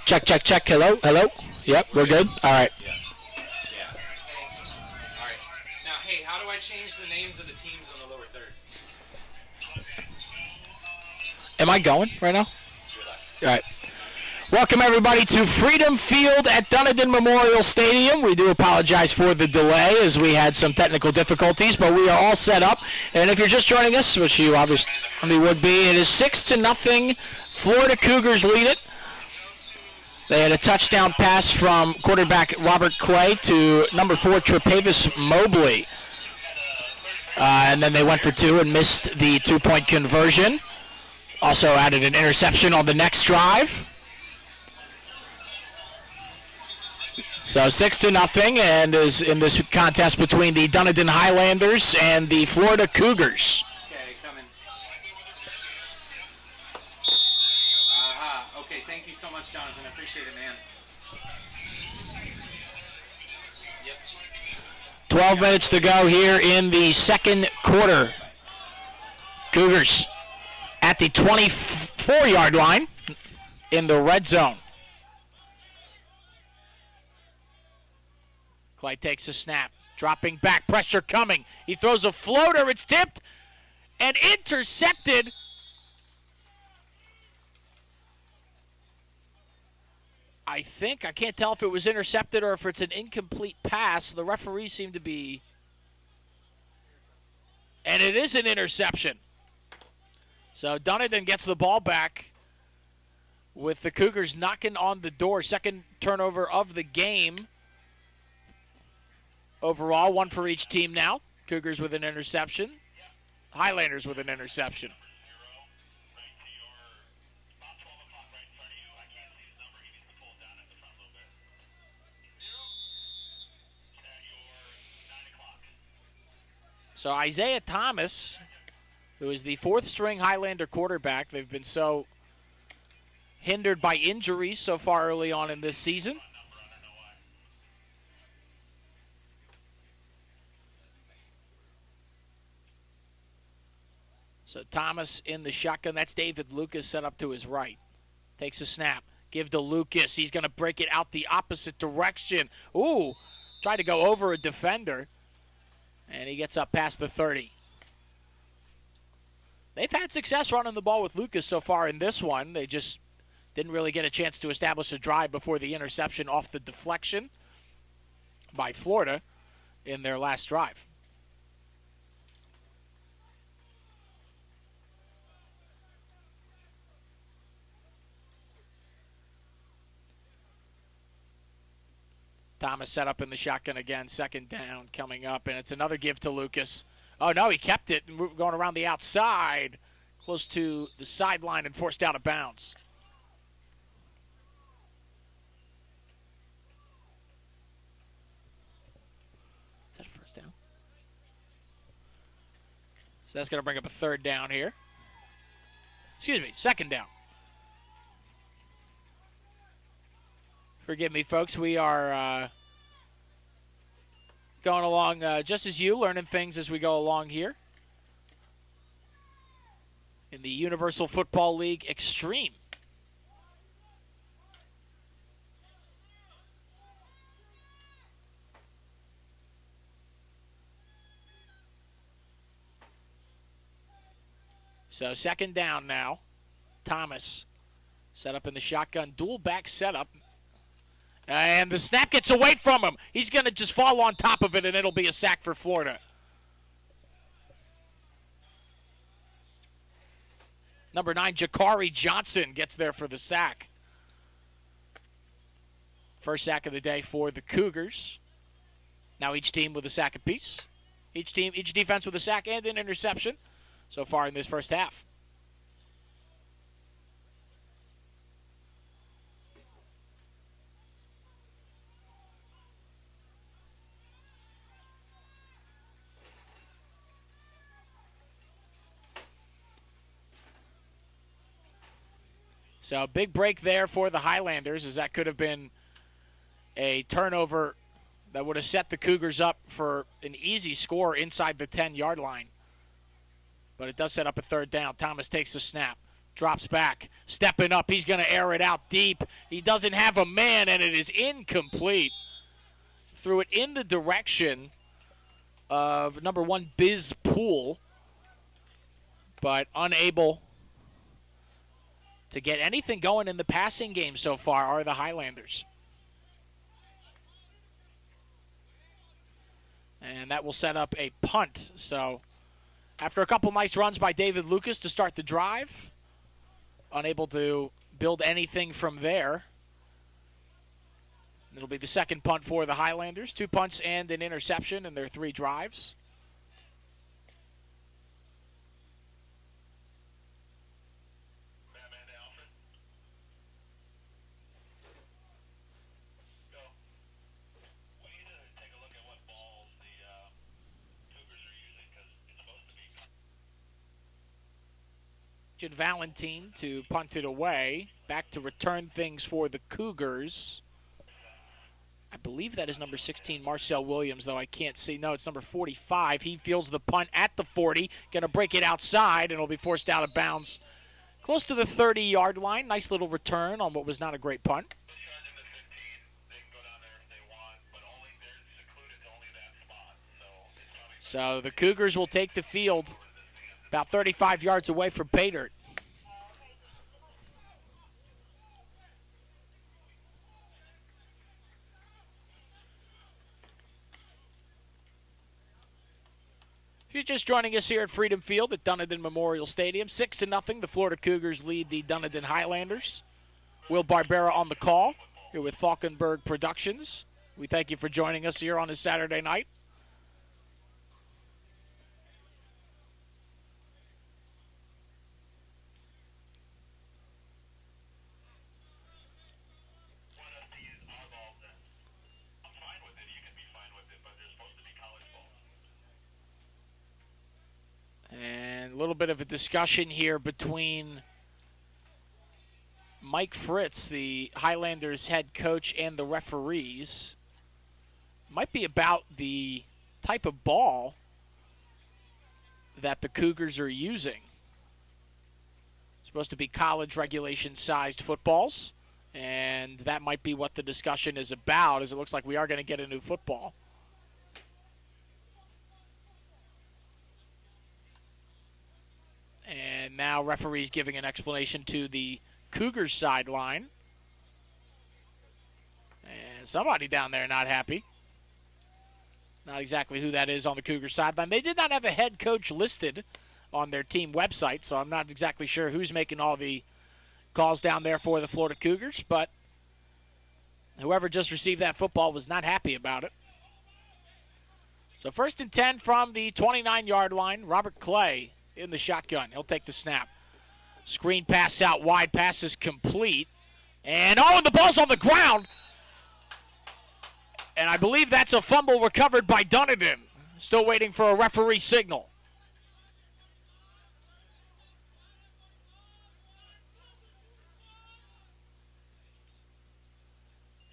Check, check, check. Hello, hello. Yep, we're good. All right. Yeah. All right. Now, hey, how do I change the names of the teams on the lower third? Am I going right now? All right. Welcome, everybody, to Freedom Field at Dunedin Memorial Stadium. We do apologize for the delay as we had some technical difficulties, but we are all set up. And if you're just joining us, which you obviously would be, it is 6-0. Florida Cougars lead it. They had a touchdown pass from quarterback Robert Clay to number 4, Tre'Pavis Mobley. And then they went for 2 and missed the 2-point conversion. Also added an interception on the next drive. So 6-0, and is in this contest between the Dunedin Highlanders and the Florida Cougars. Okay, coming. Okay, thank you so much, Jonathan. I appreciate it, man. Yep. 12 minutes to go here in the second quarter. Cougars at the 24-yard line in the red zone. Clay takes a snap, dropping back, pressure coming. He throws a floater, it's tipped and intercepted. I can't tell if it was intercepted or if it's an incomplete pass. The referee seemed to be, and it is an interception. So Dunedin gets the ball back with the Cougars knocking on the door. Second turnover of the game. Overall, 1 for each team now. Cougars with an interception. Highlanders with an interception. So Isaiah Thomas, who is the 4th-string Highlander quarterback, they've been so hindered by injuries so far early on in this season. So Thomas in the shotgun. That's David Lucas set up to his right. Takes a snap. Give to Lucas. He's going to break it out the opposite direction. Ooh, tried to go over a defender. And he gets up past the 30. They've had success running the ball with Lucas so far in this one. They just didn't really get a chance to establish a drive before the interception off the deflection by Florida in their last drive. Thomas set up in the shotgun again. Second down coming up, and it's another give to Lucas. Oh, no, he kept it, going around the outside, close to the sideline and forced out of bounds. Is that a first down? So that's going to bring up a third down here. Excuse me, second down. Forgive me, folks. We are going along just as you, learning things as we go along here in the Universal Football League Extreme. So second down now. Thomas set up in the shotgun, dual back setup. And the snap gets away from him. He's going to just fall on top of it, and it'll be a sack for Florida. Number 9, Jakari Johnson gets there for the sack. First sack of the day for the Cougars. Now each team with a sack apiece. Each defense with a sack and an interception so far in this first half. So big break there for the Highlanders, as that could have been a turnover that would have set the Cougars up for an easy score inside the 10-yard line. But it does set up a third down. Thomas takes the snap, Drops back. Stepping up. He's going to air it out deep. He doesn't have a man, and it is incomplete. Threw it in the direction of number 1, Biz Poole, but unable to get anything going in the passing game so far are the Highlanders. And that will set up a punt. So after a couple nice runs by David Lucas to start the drive, unable to build anything from there. It'll be the second punt for the Highlanders. 2 punts and an interception in their 3 drives. Valentine to punt it away. Back to return things for the Cougars. I believe that is number 16, Marcel Williams, though I can't see. No, it's number 45. He fields the punt at the 40. Going to break it outside, and it'll be forced out of bounds close to the 30-yard line. Nice little return on what was not a great punt. So the Cougars will take the field about 35 yards away from pay dirt. If you're just joining us here at Freedom Field at Dunedin Memorial Stadium, 6-0, the Florida Cougars lead the Dunedin Highlanders. Will Barbera on the call, here with Falkenberg Productions. We thank you for joining us here on a Saturday night. And a little bit of a discussion here between Mike Fritz, the Highlanders head coach, and the referees. Might be about the type of ball that the Cougars are using. Supposed to be college regulation-sized footballs, and that might be what the discussion is about, as it looks like we are going to get a new football. And now referees giving an explanation to the Cougars sideline. And somebody down there not happy. Not exactly who that is on the Cougars sideline. They did not have a head coach listed on their team website, so I'm not exactly sure who's making all the calls down there for the Florida Cougars, but whoever just received that football was not happy about it. So 1st and 10 from the 29-yard line. Robert Clay in the shotgun. He'll take the snap. Screen pass out wide. Pass is complete. And the ball's on the ground. And I believe that's a fumble recovered by Dunedin. Still waiting for a referee signal.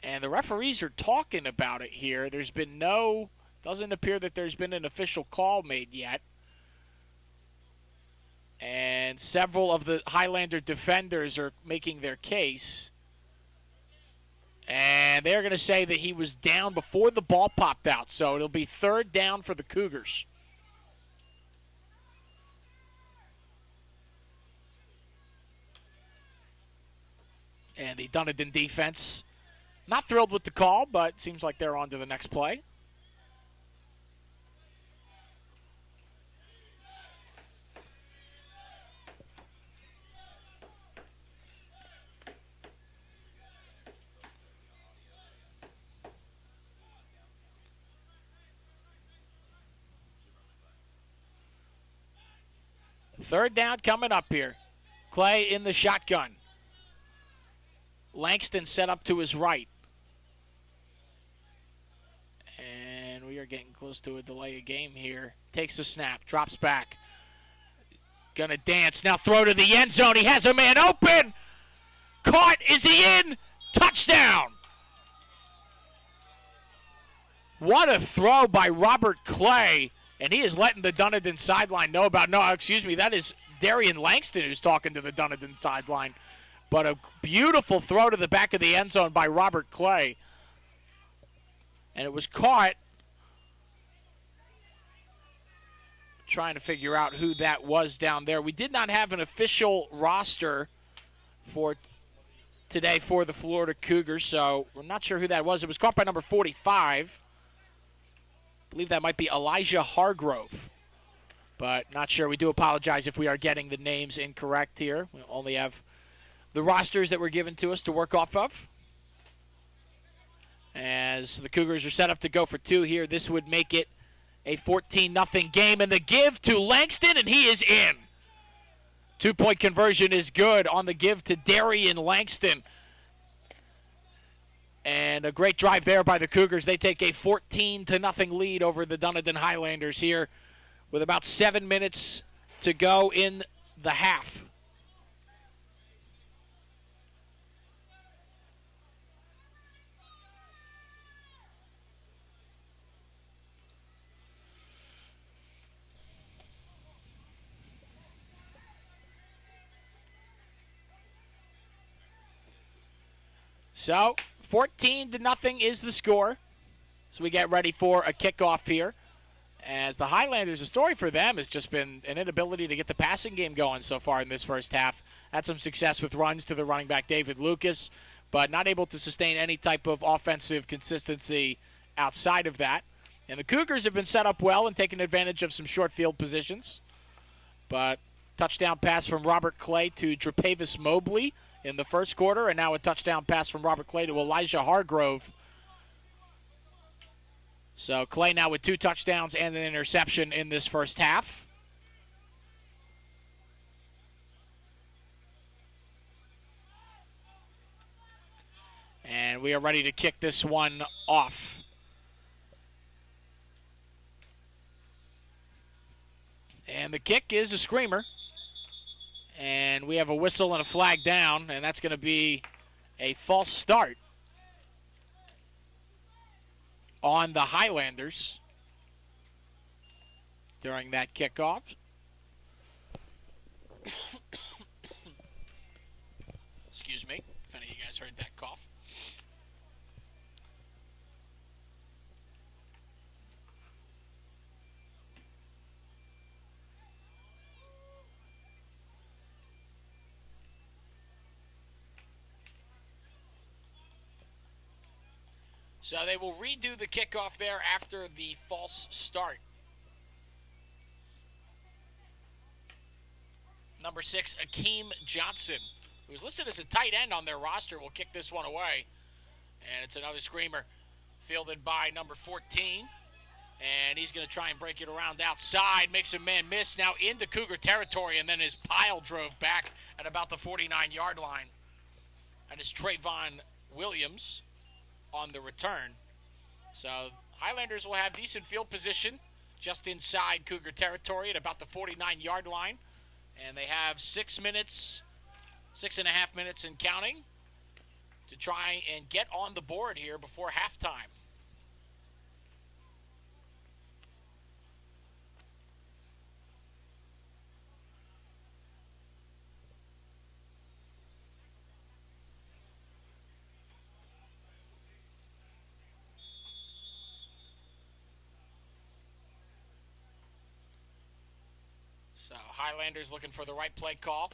And the referees are talking about it here. Doesn't appear that there's been an official call made yet. And several of the Highlander defenders are making their case. And they're going to say that he was down before the ball popped out. So it'll be 3rd down for the Cougars. And the Dunedin defense, not thrilled with the call, but seems like they're on to the next play. Third down coming up here. Clay in the shotgun. Langston set up to his right. And we are getting close to a delay of game here. Takes the snap, drops back. Gonna dance, now throw to the end zone. He has a man open. Caught, is he in? Touchdown. What a throw by Robert Clay. And he is letting the Dunedin sideline know about, that is Darian Langston who's talking to the Dunedin sideline. But a beautiful throw to the back of the end zone by Robert Clay. And it was caught. Trying to figure out who that was down there. We did not have an official roster for today for the Florida Cougars, so we're not sure who that was. It was caught by number 45. I believe that might be Elijah Hargrove, but not sure. We do apologize if we are getting the names incorrect here. We only have the rosters that were given to us to work off of. As the Cougars are set up to go for two here, this would make it a 14-0 game, and the give to Langston, and he is in. 2-point conversion is good on the give to Darian Langston. And a great drive there by the Cougars. They take a 14-0 lead over the Dunedin Highlanders here with about 7 minutes to go in the half. So, 14-0 is the score. So we get ready for a kickoff here. As the Highlanders, the story for them has just been an inability to get the passing game going so far in this first half. Had some success with runs to the running back David Lucas, but not able to sustain any type of offensive consistency outside of that. And the Cougars have been set up well and taken advantage of some short field positions. But touchdown pass from Robert Clay to Tre'Pavis Mobley in the first quarter, and now a touchdown pass from Robert Clay to Elijah Hargrove. So Clay now with 2 touchdowns and an interception in this first half. And we are ready to kick this one off. And the kick is a screamer. And we have a whistle and a flag down, and that's going to be a false start on the Highlanders during that kickoff. Excuse me, if any of you guys heard that cough. So they will redo the kickoff there after the false start. Number 6, Akeem Johnson, who is listed as a tight end on their roster, will kick this one away. And it's another screamer fielded by number 14. And he's going to try and break it around outside, makes a man miss, now into Cougar territory, and then his pile drove back at about the 49-yard line. That is Trayvon Williams on the return. So Highlanders will have decent field position just inside Cougar territory at about the 49-yard line. And they have 6 minutes, 6.5 minutes and counting to try and get on the board here before halftime. So Highlanders looking for the right play call.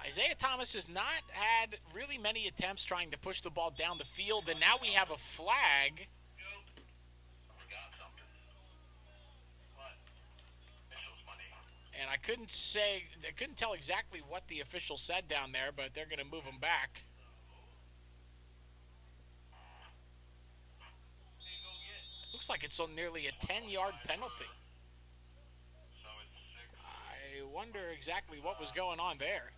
Isaiah Thomas has not had really many attempts trying to push the ball down the field, and now we have a flag. And I couldn't tell exactly what the official said down there, but they're going to move him back. Looks like it's on nearly a 10-yard penalty. I wonder exactly what was going on there.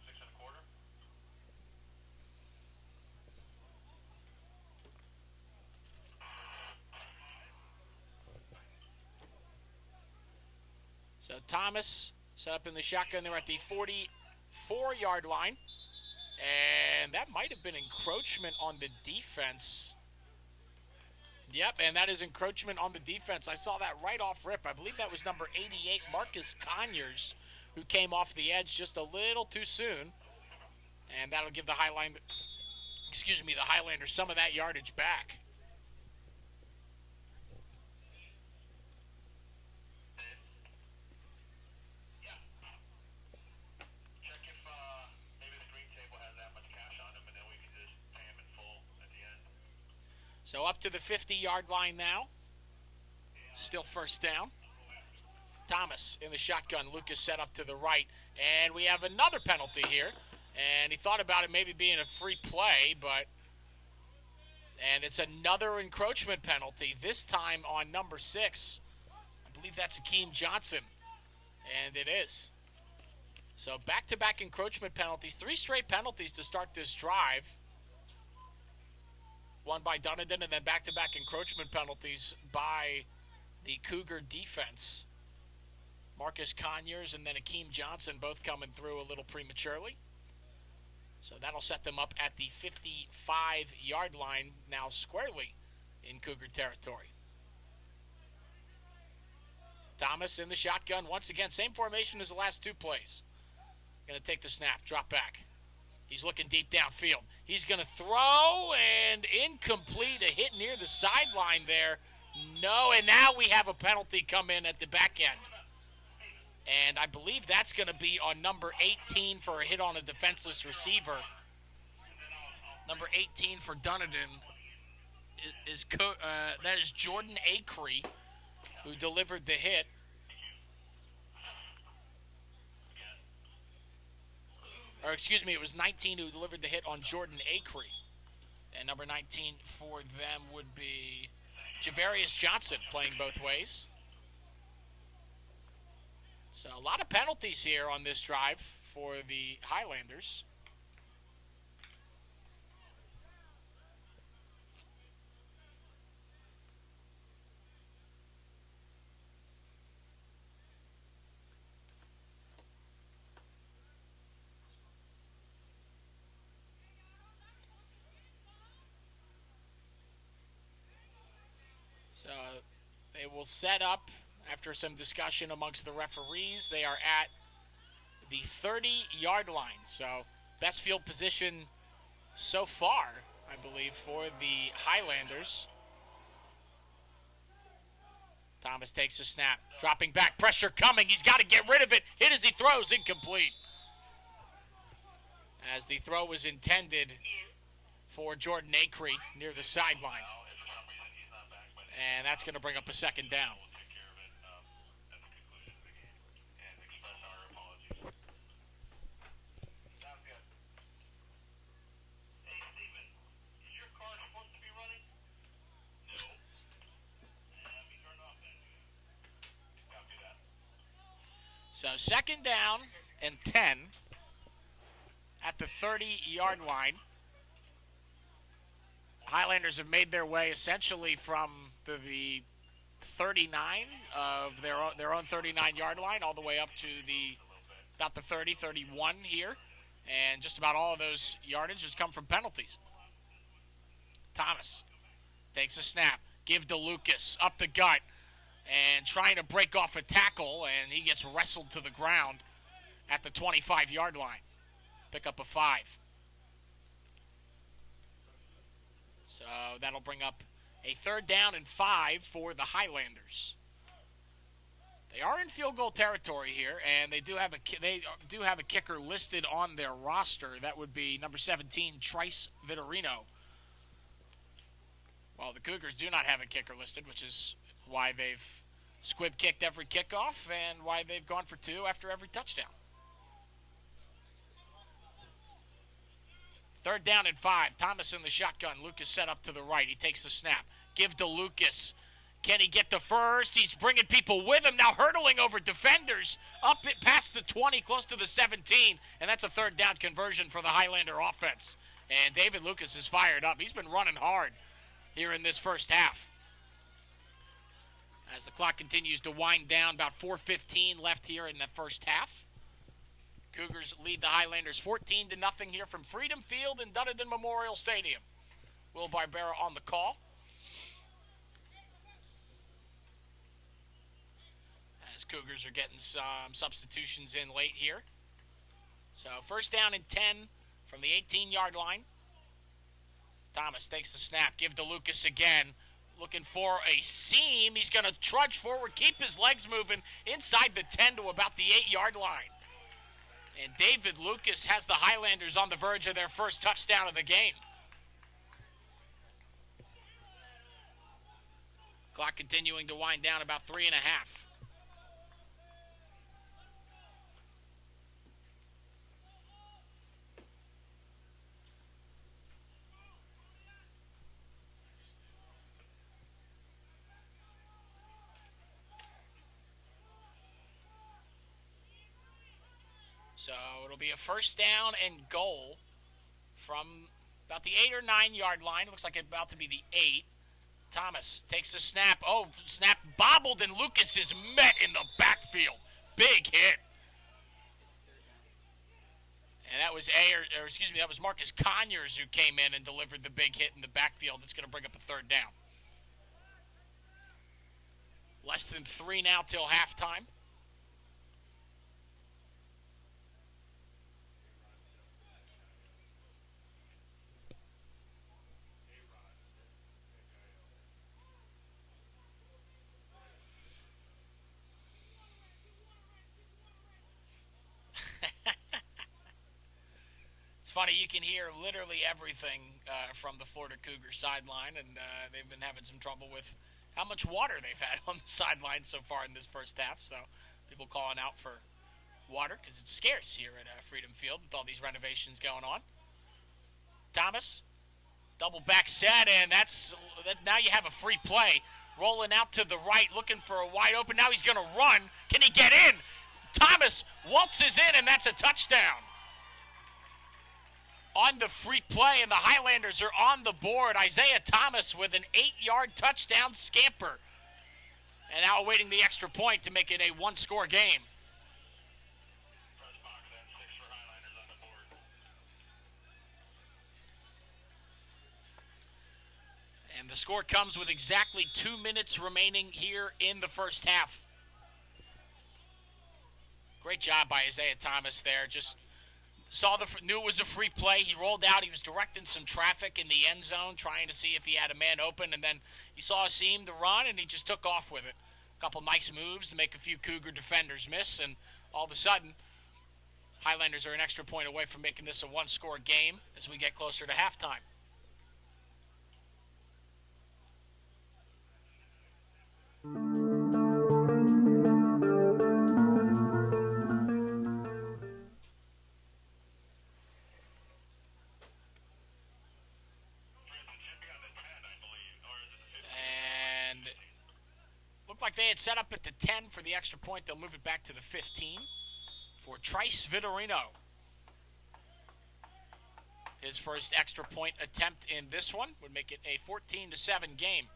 So Thomas set up in the shotgun. They're at the 44-yard line. And that might have been encroachment on the defense. Yep, and that is encroachment on the defense. I saw that right off rip. I believe that was number 88, Marcus Conyers, who came off the edge just a little too soon. And that'll give the Highlanders some of that yardage back. So up to the 50-yard line now. Still first down. Thomas in the shotgun. Lucas set up to the right. And we have another penalty here. And he thought about it maybe being a free play, and it's another encroachment penalty, this time on number 6. I believe that's Akeem Johnson. And it is. So back-to-back encroachment penalties. 3 straight penalties to start this drive. One by Dunedin, and then back-to-back encroachment penalties by the Cougar defense. Marcus Conyers and then Akeem Johnson both coming through a little prematurely. So that'll set them up at the 55-yard line, now squarely in Cougar territory. Thomas in the shotgun once again. Same formation as the last 2 plays. Going to take the snap, drop back. He's looking deep downfield. He's going to throw, and incomplete. A hit near the sideline there. No, and now we have a penalty come in at the back end. And I believe that's going to be on number 18 for a hit on a defenseless receiver. Number 18 for Dunedin that is Jordan Acree, who delivered the hit. Or excuse me, it was 19 who delivered the hit on Jordan Acree. And number 19 for them would be Javarius Johnson, playing both ways. So a lot of penalties here on this drive for the Highlanders. So they will set up after some discussion amongst the referees. They are at the 30-yard line. So best field position so far, I believe, for the Highlanders. Thomas takes a snap, dropping back, pressure coming. He's got to get rid of it. Hit as he throws, incomplete. As the throw was intended for Jordan Acree near the sideline. And that's going to bring up a second down. So second down and 10 at the 30-yard line. Highlanders have made their way essentially from the 39 of their own 39-yard line all the way up to about the 30, 31 here. And just about all of those yardage has come from penalties. Thomas takes a snap. Give to Lucas. Up the gut. And trying to break off a tackle. And he gets wrestled to the ground at the 25-yard line. Pick up a 5. So that'll bring up a third down and 5 for the Highlanders. They are in field goal territory here, and they do have a kicker listed on their roster. That would be number 17, Trice Vitorino. Well, the Cougars do not have a kicker listed, which is why they've squib kicked every kickoff and why they've gone for 2 after every touchdown. Third down and 5. Thomas in the shotgun. Lucas set up to the right. He takes the snap. Give to Lucas. Can he get the first? He's bringing people with him. Now hurdling over defenders. Up it past the 20, close to the 17. And that's a third down conversion for the Highlander offense. And David Lucas is fired up. He's been running hard here in this first half. As the clock continues to wind down, about 4:15 left here in the first half. Cougars lead the Highlanders 14-0 here from Freedom Field in Dunedin Memorial Stadium. Will Barbera on the call. Cougars are getting some substitutions in late here. So first down and 10 from the 18-yard line. Thomas takes the snap, give to Lucas again. Looking for a seam. He's going to trudge forward, keep his legs moving inside the 10 to about the 8-yard line. And David Lucas has the Highlanders on the verge of their first touchdown of the game. Clock continuing to wind down, about 3.5. So it'll be a first down and goal from about the 8 or 9-yard line. Looks like it's about to be the 8. Thomas takes a snap. Oh, snap bobbled, and Lucas is met in the backfield. Big hit. And that was that was Marcus Conyers who came in and delivered the big hit in the backfield. That's going to bring up a third down. Less than 3 now till halftime. Funny, you can hear literally everything from the Florida Cougars sideline, and they've been having some trouble with how much water they've had on the sideline so far in this first half. So people calling out for water because it's scarce here at Freedom Field with all these renovations going on. Thomas, double back set, and now you have a free play. Rolling out to the right, looking for a wide open. Now he's going to run. Can he get in? Thomas waltzes in, and that's a touchdown. On the free play, and the Highlanders are on the board. Isaiah Thomas with an 8-yard touchdown scamper. And now awaiting the extra point to make it a one-score game. And the score comes with exactly 2 minutes remaining here in the first half. Great job by Isaiah Thomas there. Just knew it was a free play. He rolled out. He was directing some traffic in the end zone, trying to see if he had a man open, and then he saw a seam to run, and he just took off with it. A couple nice moves to make a few Cougar defenders miss, and all of a sudden, Highlanders are an extra point away from making this a one-score game as we get closer to halftime. Like they had set up at the 10 for the extra point. They'll move it back to the 15 for Trice Vitorino. His first extra point attempt in this one would make it a 14-7 game.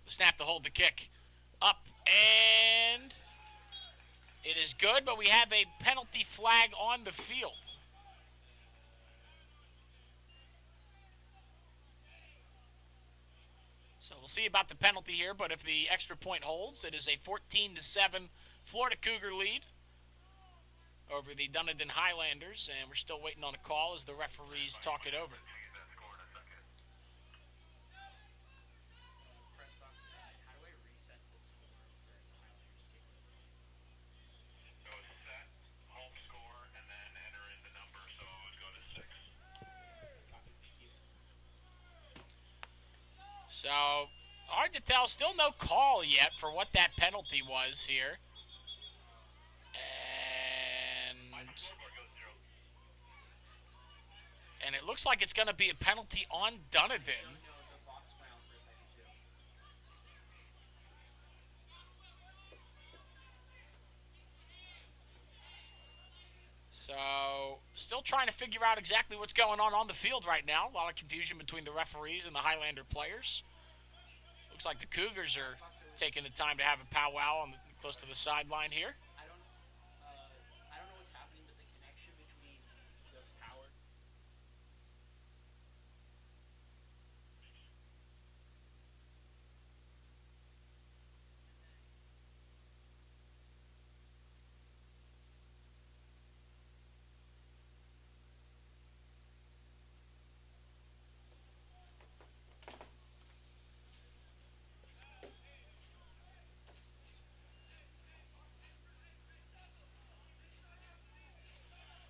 The snap to hold the kick. Up, and it is good, but we have a penalty flag on the field. So we'll see about the penalty here, but if the extra point holds, it is a 14-7 Florida Cougar lead over the Dunedin Highlanders, and we're still waiting on a call as the referees talk it over. So, hard to tell. Still no call yet for what that penalty was here. And it looks like it's going to be a penalty on Dunedin. So, still trying to figure out exactly what's going on the field right now. A lot of confusion between the referees and the Highlander players. Looks like the Cougars are taking the time to have a powwow close to the sideline here. I don't know what's happening with the connection between the power.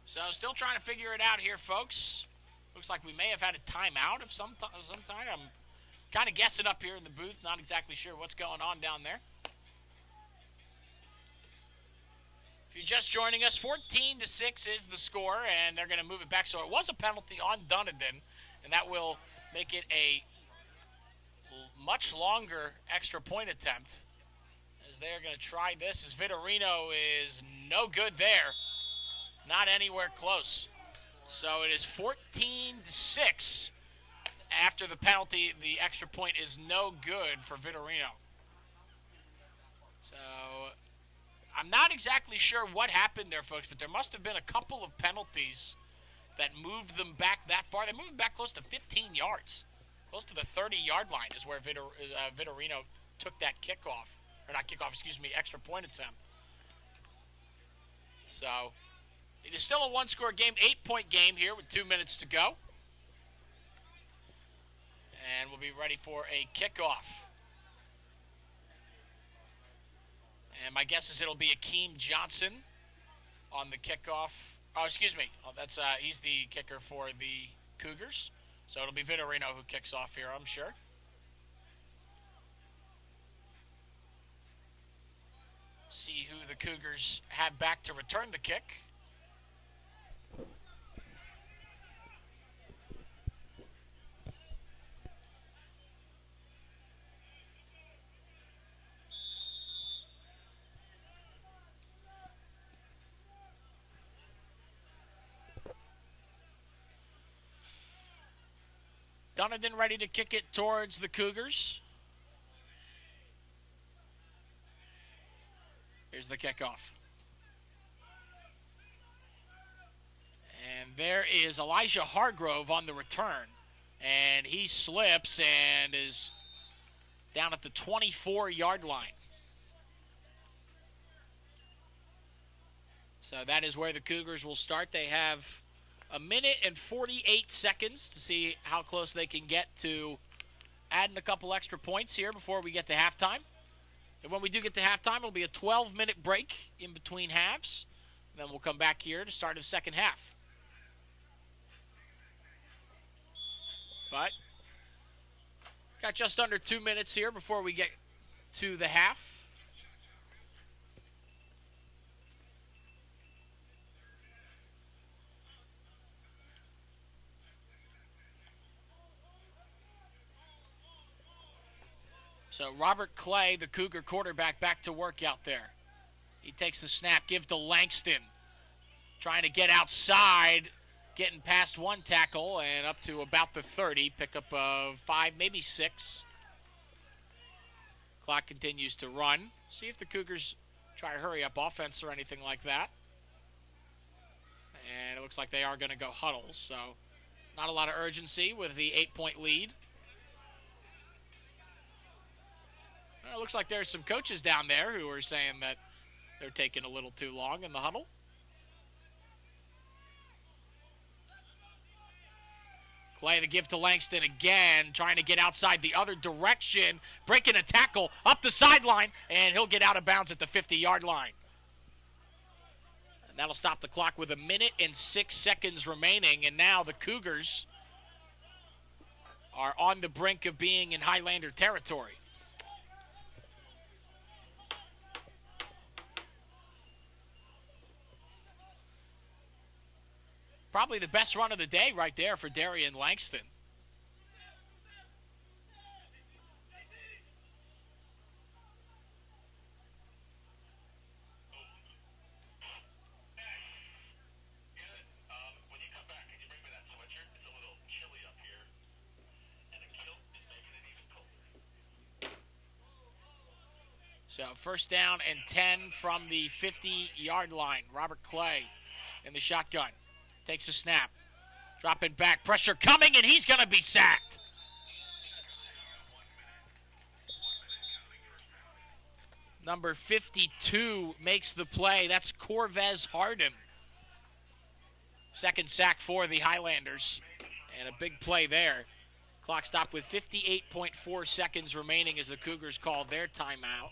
So still trying to figure it out here, folks. Looks like we may have had a timeout of some kind. I'm kind of guessing up here in the booth. Not exactly sure what's going on down there. If you're just joining us, 14-6 is the score, and they're going to move it back. So it was a penalty on Dunedin, and that will make it a much longer extra point attempt. As they're going to try this, as Vitorino is no good there. Not anywhere close. So it is 14-6. After the penalty, the extra point is no good for Vitorino. So I'm not exactly sure what happened there, folks, but there must have been a couple of penalties that moved them back that far. They moved back close to 15 yards. Close to the 30-yard line is where Vitorino took that kickoff. Or not kickoff, excuse me, extra point attempt. So it is still a one-score game, 8-point game here with 2 minutes to go. And we'll be ready for a kickoff. And my guess is it'll be Akeem Johnson on the kickoff. Oh, excuse me. Oh, he's the kicker for the Cougars. So it'll be Vitorino who kicks off here, I'm sure. See who the Cougars have back to return the kick. Dunedin ready to kick it towards the Cougars. Here's the kickoff. And there is Elijah Hargrove on the return. And he slips and is down at the 24-yard line. So that is where the Cougars will start. They have a minute and 48 seconds to see how close they can get to adding a couple extra points here before we get to halftime. And when we do get to halftime, it'll be a 12-minute break in between halves. And then we'll come back here to start the second half. But got just under 2 minutes here before we get to the half. So Robert Clay, the Cougar quarterback, back to work out there. He takes the snap, give to Langston. Trying to get outside, getting past one tackle and up to about the 30. Pickup of 5, maybe 6. Clock continues to run. See if the Cougars try to hurry up offense or anything like that. And it looks like they are going to go huddle. So not a lot of urgency with the 8-point lead. It looks like there's some coaches down there who are saying that they're taking a little too long in the huddle. Clay, the give to Langston again, trying to get outside the other direction, breaking a tackle up the sideline, and he'll get out of bounds at the 50-yard line. And that'll stop the clock with a minute and 6 seconds remaining, and now the Cougars are on the brink of being in Highlander territory. Probably the best run of the day right there for Darian Langston. When you come back, can you bring me that sweatshirt? It's a little chilly up here, and the kilt is making it even colder. So first down and 10 from the 50-yard line. Robert Clay in the shotgun. Takes a snap. Dropping back. Pressure coming, and he's going to be sacked. Number 52 makes the play. That's Corvez Harden. Second sack for the Highlanders. And a big play there. Clock stopped with 58.4 seconds remaining as the Cougars call their timeout.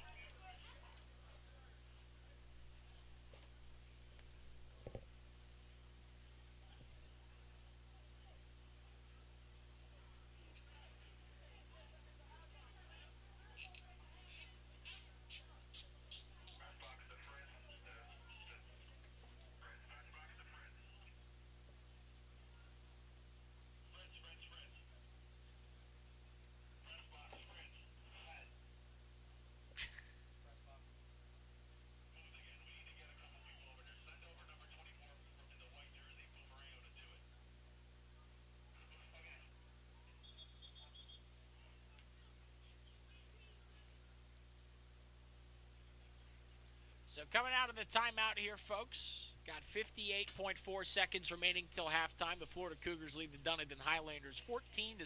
So coming out of the timeout here, folks. Got 58.4 seconds remaining till halftime. The Florida Cougars lead the Dunedin Highlanders 14-6.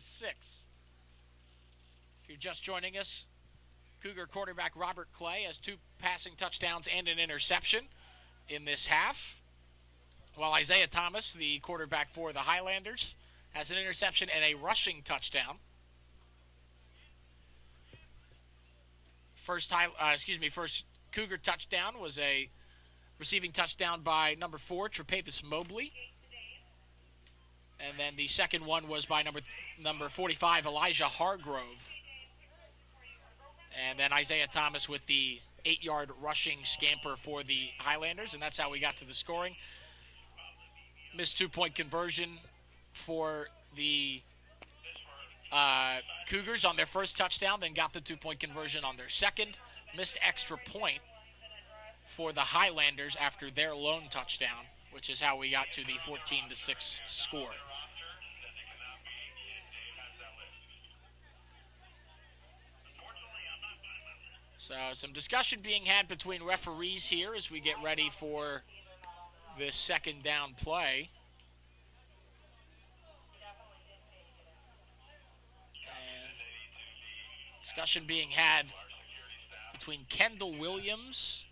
If you're just joining us, Cougar quarterback Robert Clay has 2 passing touchdowns and an interception in this half, while Isaiah Thomas, the quarterback for the Highlanders, has an interception and a rushing touchdown. First Cougar touchdown was a receiving touchdown by number 4, Tre'Pavis Mobley. And then the second one was by number 45, Elijah Hargrove. And then Isaiah Thomas with the 8-yard rushing scamper for the Highlanders, and that's how we got to the scoring. Missed 2-point conversion for the Cougars on their first touchdown, then got the 2-point conversion on their second. Missed extra point for the Highlanders after their lone touchdown, which is how we got to the 14-6 score. So some discussion being had between referees here as we get ready for this second down play. And discussion being had between Kendall Williams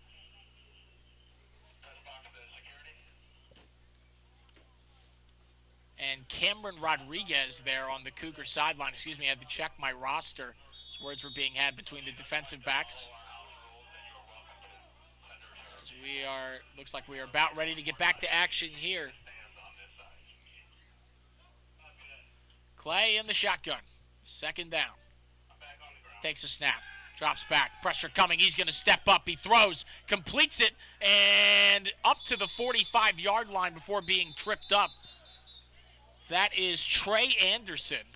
and Cameron Rodriguez there on the Cougar sideline. Excuse me, I had to check my roster. As words were being had between the defensive backs. As looks like we are about ready to get back to action here. Clay in the shotgun. Second down. Takes a snap. Drops back. Pressure coming. He's going to step up. He throws. Completes it. And up to the 45-yard line before being tripped up. That is Trey Anderson,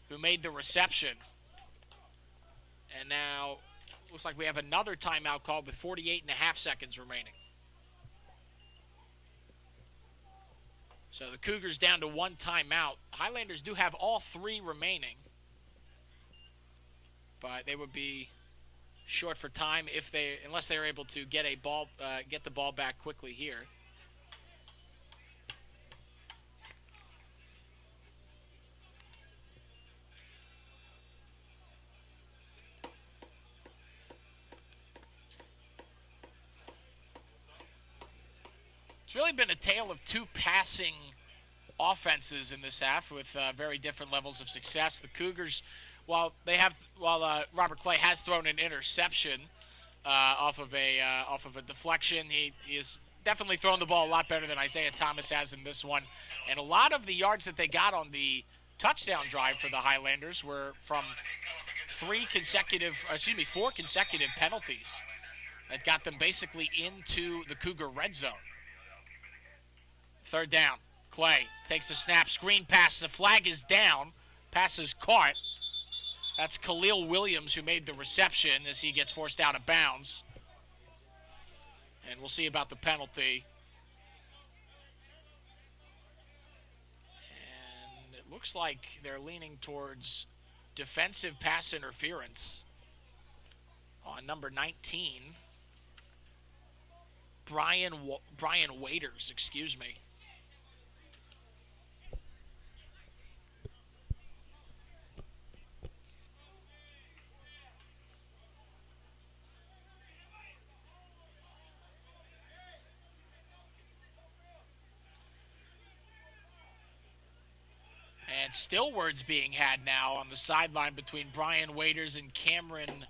who made the reception. And now, looks like we have another timeout called with 48.5 seconds remaining. So the Cougars down to 1 timeout. Highlanders do have all 3 remaining, but they would be short for time unless they're able to get the ball back quickly here. It's really been a tale of 2 passing offenses in this half with very different levels of success. The Cougars, while Robert Clay has thrown an interception off of a deflection, he is definitely thrown the ball a lot better than Isaiah Thomas has in this one. And a lot of the yards that they got on the touchdown drive for the Highlanders were from 4 consecutive penalties that got them basically into the Cougar red zone. Third down. Clay takes a snap. Screen pass. The flag is down. Pass is caught. That's Khalil Williams who made the reception as he gets forced out of bounds. And we'll see about the penalty. And it looks like they're leaning towards defensive pass interference on number 19. Brian Waiters, excuse me. And still words being had now on the sideline between Brian Waiters and Cameron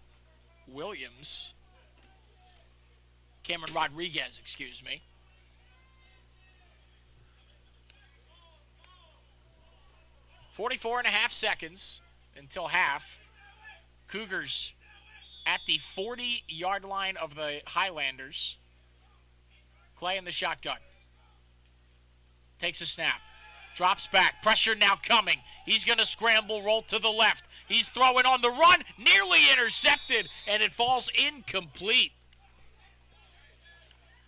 Rodriguez, excuse me. .44.5 seconds until half. Cougars at the 40-yard line of the Highlanders. Clay in the shotgun. Takes a snap. Drops back. Pressure now coming. He's going to scramble, roll to the left. He's throwing on the run. Nearly intercepted, and it falls incomplete.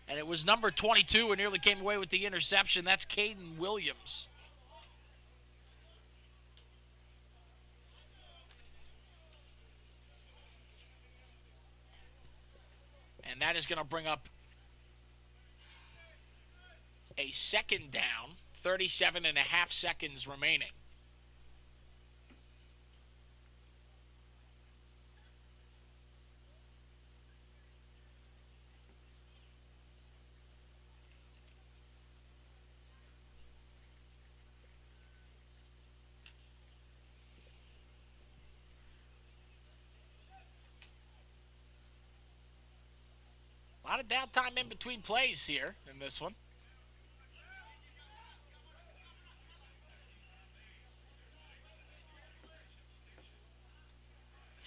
And it was number 22 who nearly came away with the interception. That's Caden Williams. And that is going to bring up a second down, 37 and a half seconds remaining. A lot of downtime in between plays here in this one.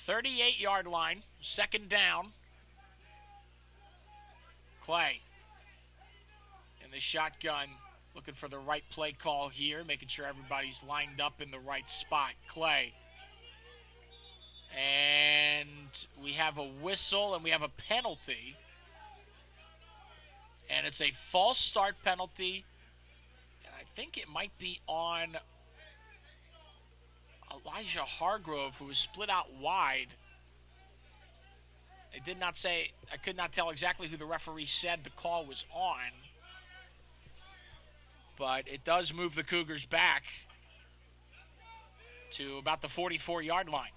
"38-yard line, second down." Clay in the shotgun, looking for the right play call here, making sure everybody's lined up in the right spot. Clay. And we have a whistle and we have a penalty. And it's a false start penalty. And I think it might be on Elijah Hargrove, who was split out wide. It did not say, I could not tell exactly who the referee said the call was on. But it does move the Cougars back to about the 44-yard line.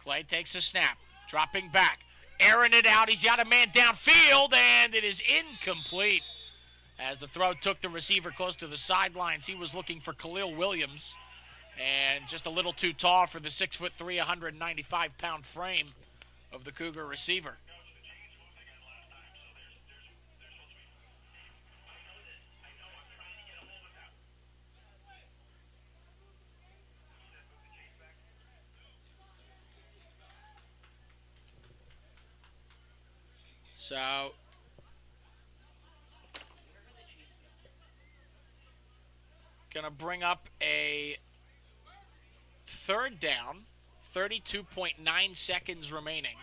Clay takes a snap, dropping back, airing it out. He's got a man downfield, and it is incomplete. As the throw took the receiver close to the sidelines, he was looking for Khalil Williams, and just a little too tall for the 6'3", 195-pound frame of the Cougar receiver. So, gonna bring up a third down, 32.9 seconds remaining.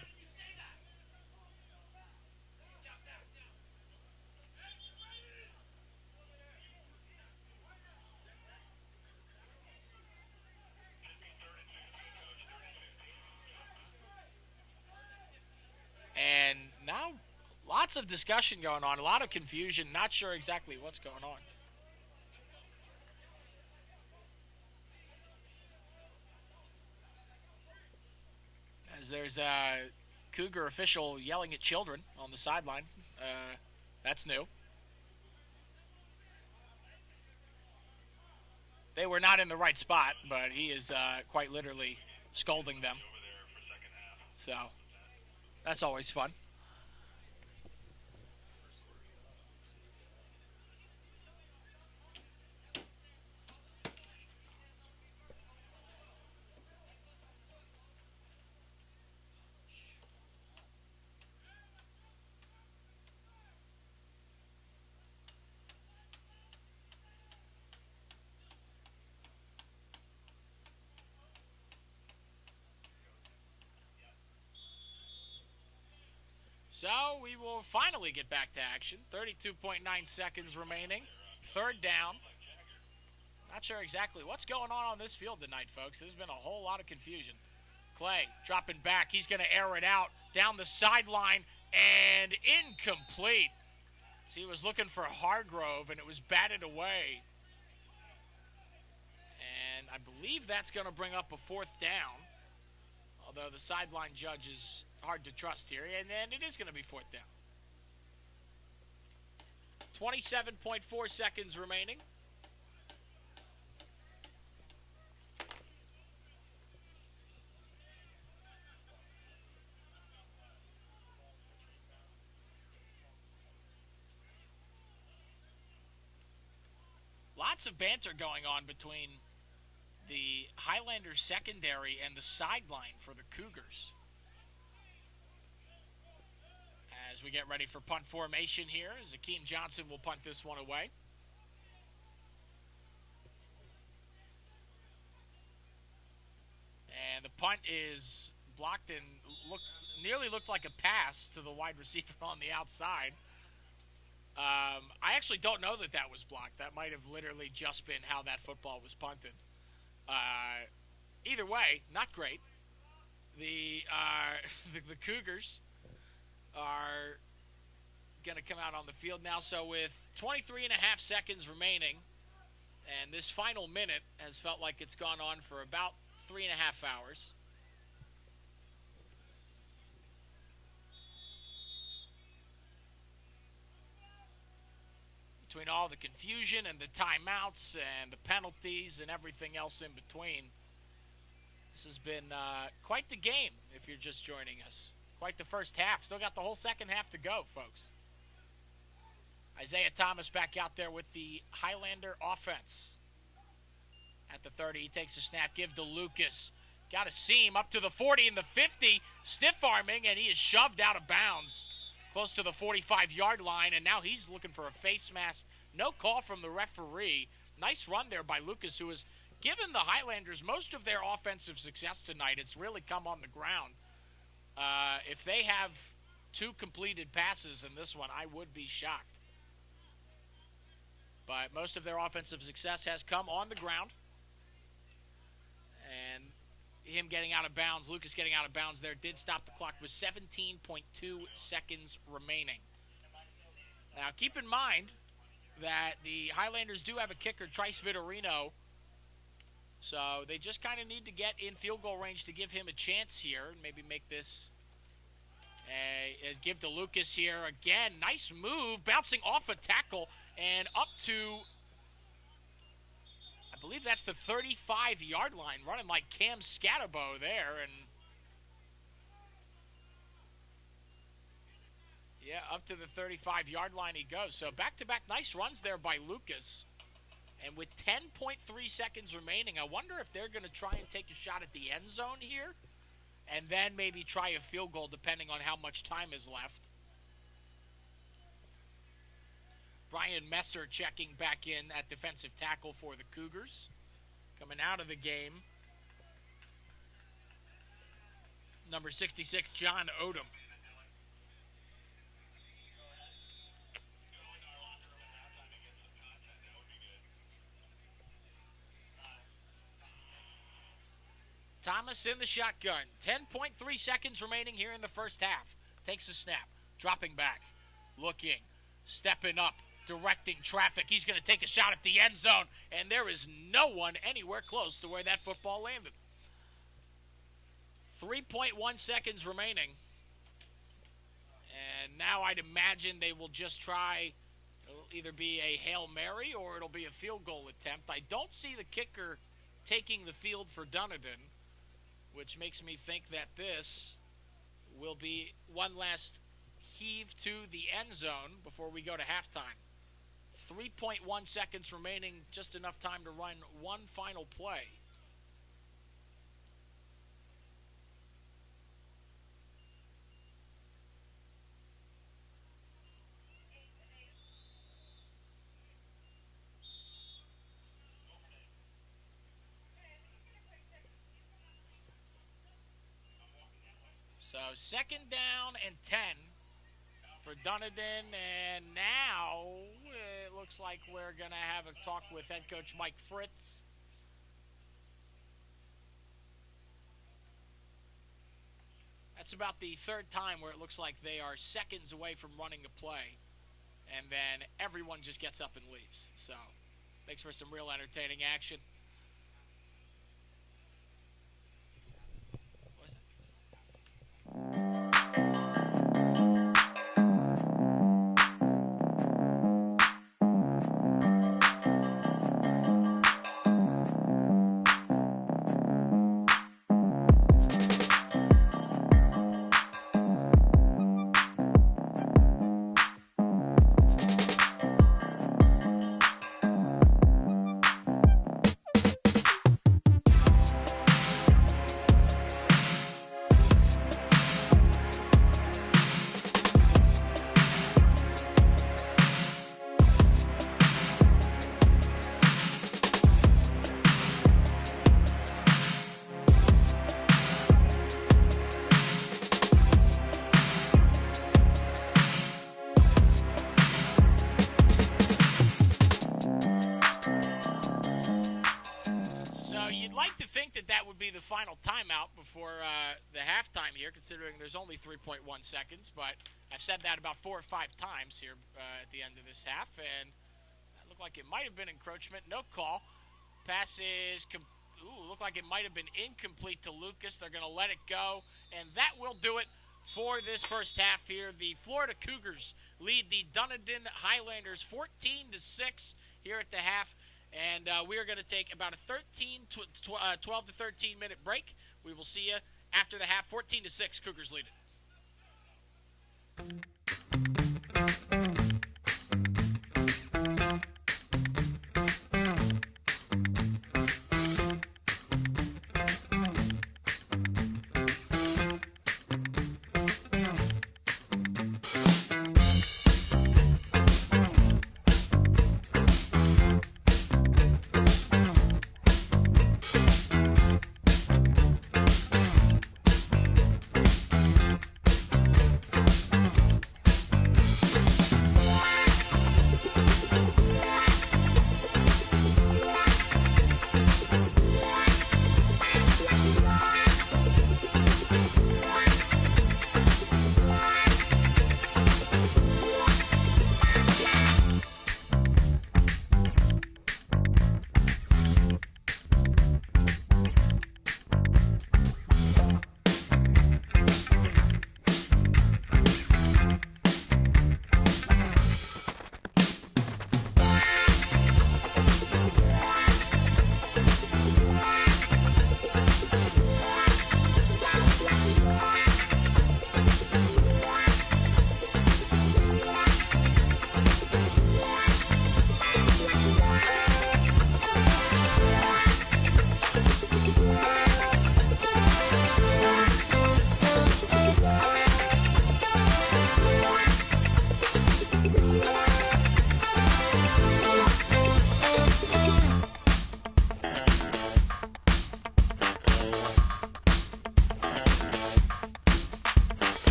And now, lots of discussion going on, a lot of confusion, not sure exactly what's going on. As there's a Cougar official yelling at children on the sideline. That's new. They were not in the right spot, but he is quite literally scolding them. So, that's always fun. So we will finally get back to action. 32.9 seconds remaining. Third down. Not sure exactly what's going on this field tonight, folks. There's been a whole lot of confusion. Clay dropping back. He's going to air it out down the sideline and incomplete. So he was looking for Hargrove and it was batted away. And I believe that's going to bring up a fourth down. Although the sideline judge is hard to trust here. And then it is going to be fourth down. 27.4 seconds remaining. Lots of banter going on between the Highlanders secondary and the sideline for the Cougars. As we get ready for punt formation here, as Akeem Johnson will punt this one away. And the punt is blocked and nearly looked like a pass to the wide receiver on the outside. I actually don't know that that was blocked. That might have literally just been how that football was punted. either way, not great. The the Cougars are going to come out on the field now. So with 23 and a half seconds remaining, and this final minute has felt like it's gone on for about 3.5 hours. Between all the confusion and the timeouts and the penalties and everything else in between, this has been quite the game if you're just joining us. Quite the first half. Still got the whole second half to go, folks. Isaiah Thomas back out there with the Highlander offense. At the 30, he takes a snap, give to Lucas. Got a seam up to the 40 and the 50. Stiff arming, and he is shoved out of bounds close to the 45-yard line, and now he's looking for a face mask. No call from the referee. Nice run there by Lucas, who has given the Highlanders most of their offensive success tonight. It's really come on the ground. If they have 2 completed passes in this one, I would be shocked. But most of their offensive success has come on the ground. And him getting out of bounds, Lucas getting out of bounds there, did stop the clock with 17.2 seconds remaining. Now, keep in mind that the Highlanders do have a kicker, Trice Vitorino. So they just kind of need to get in field goal range to give him a chance here and maybe make this give to Lucas here again. Nice move, bouncing off a tackle and up to, I believe that's the 35-yard line, running like Cam Scatabo there. And yeah, up to the 35-yard line he goes. So back-to-back nice runs there by Lucas. And with 10.3 seconds remaining, I wonder if they're going to try and take a shot at the end zone here and then maybe try a field goal depending on how much time is left. Brian Messer checking back in at defensive tackle for the Cougars. Coming out of the game, number 66, John Odom. Thomas in the shotgun. 10.3 seconds remaining here in the first half. Takes a snap. Dropping back. Looking. Stepping up. Directing traffic. He's going to take a shot at the end zone. And there is no one anywhere close to where that football landed. 3.1 seconds remaining. And now I'd imagine they will just try. It'll either be a Hail Mary or it'll be a field goal attempt. I don't see the kicker taking the field for Dunedin, which makes me think that this will be one last heave to the end zone before we go to halftime. 3.1 seconds remaining, just enough time to run one final play. So second down and 10 for Dunedin, and now it looks like we're going to have a talk with head coach Mike Fritz. That's about the third time where it looks like they are seconds away from running a play, and then everyone just gets up and leaves. So makes for some real entertaining action. final timeout before the halftime here, considering there's only 3.1 seconds. But I've said that about 4 or 5 times here at the end of this half, and that looked like it might have been encroachment. No call. Pass is looked like it might have been incomplete to Lucas. They're going to let it go, and that will do it for this first half here. The Florida Cougars lead the Dunedin Highlanders 14-6 here at the half. And we are going to take about a 12 to 13 minute break. We will see you after the half. 14-6, Cougars lead it.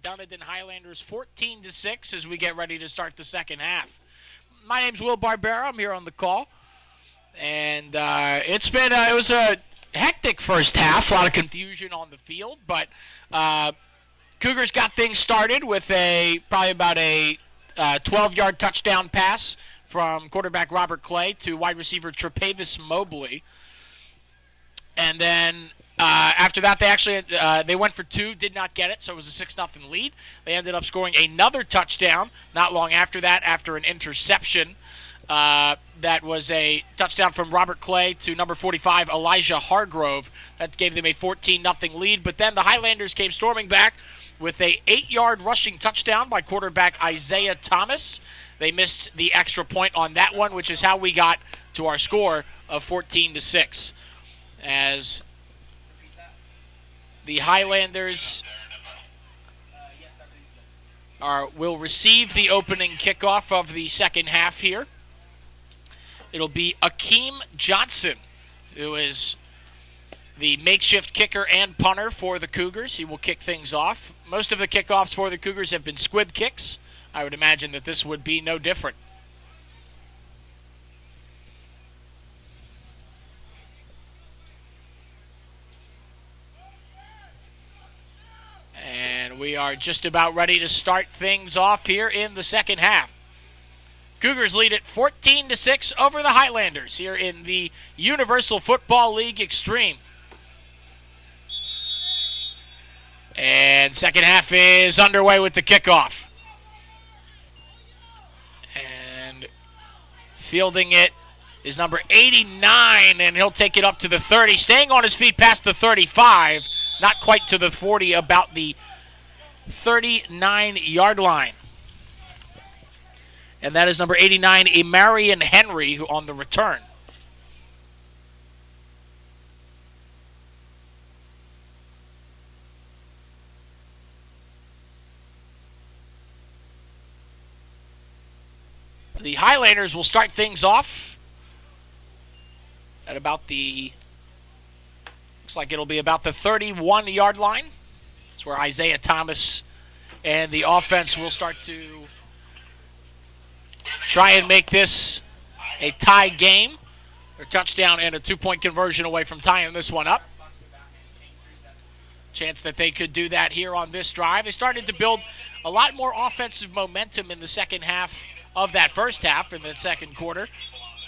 Dunedin Highlanders 14-6 as we get ready to start the second half. My name's Will Barbera. I'm here on the call. And it was a hectic first half, a lot of confusion on the field, but Cougars got things started with probably about a 12-yard touchdown pass from quarterback Robert Clay to wide receiver Tre'Pavis Mobley. And then after that, they went for two, did not get it, so it was a 6-0 lead. They ended up scoring another touchdown not long after that, after an interception. That was a touchdown from Robert Clay to number 45, Elijah Hargrove. That gave them a 14-0 lead. But then the Highlanders came storming back with a 8-yard rushing touchdown by quarterback Isaiah Thomas. They missed the extra point on that one, which is how we got to our score of 14-6. As the Highlanders will receive the opening kickoff of the second half here. It'll be Akeem Johnson, who is the makeshift kicker and punter for the Cougars. He will kick things off. Most of the kickoffs for the Cougars have been squib kicks. I would imagine that this would be no different. And we are just about ready to start things off here in the second half. Cougars lead it 14-6 over the Highlanders here in the Universal Football League Extreme. And second half is underway with the kickoff. And fielding it is number 89, and he'll take it up to the 30. Staying on his feet past the 35, not quite to the 40, about the 39-yard line. And that is number 89, Amarian Henry, who on the return. The Highlanders will start things off at about looks like it'll be about the 31-yard line. That's where Isaiah Thomas and the offense will start to try and make this a tie game. A touchdown and a 2-point conversion away from tying this one up. Chance that they could do that here on this drive. They started to build a lot more offensive momentum in the second half of that first half in the second quarter.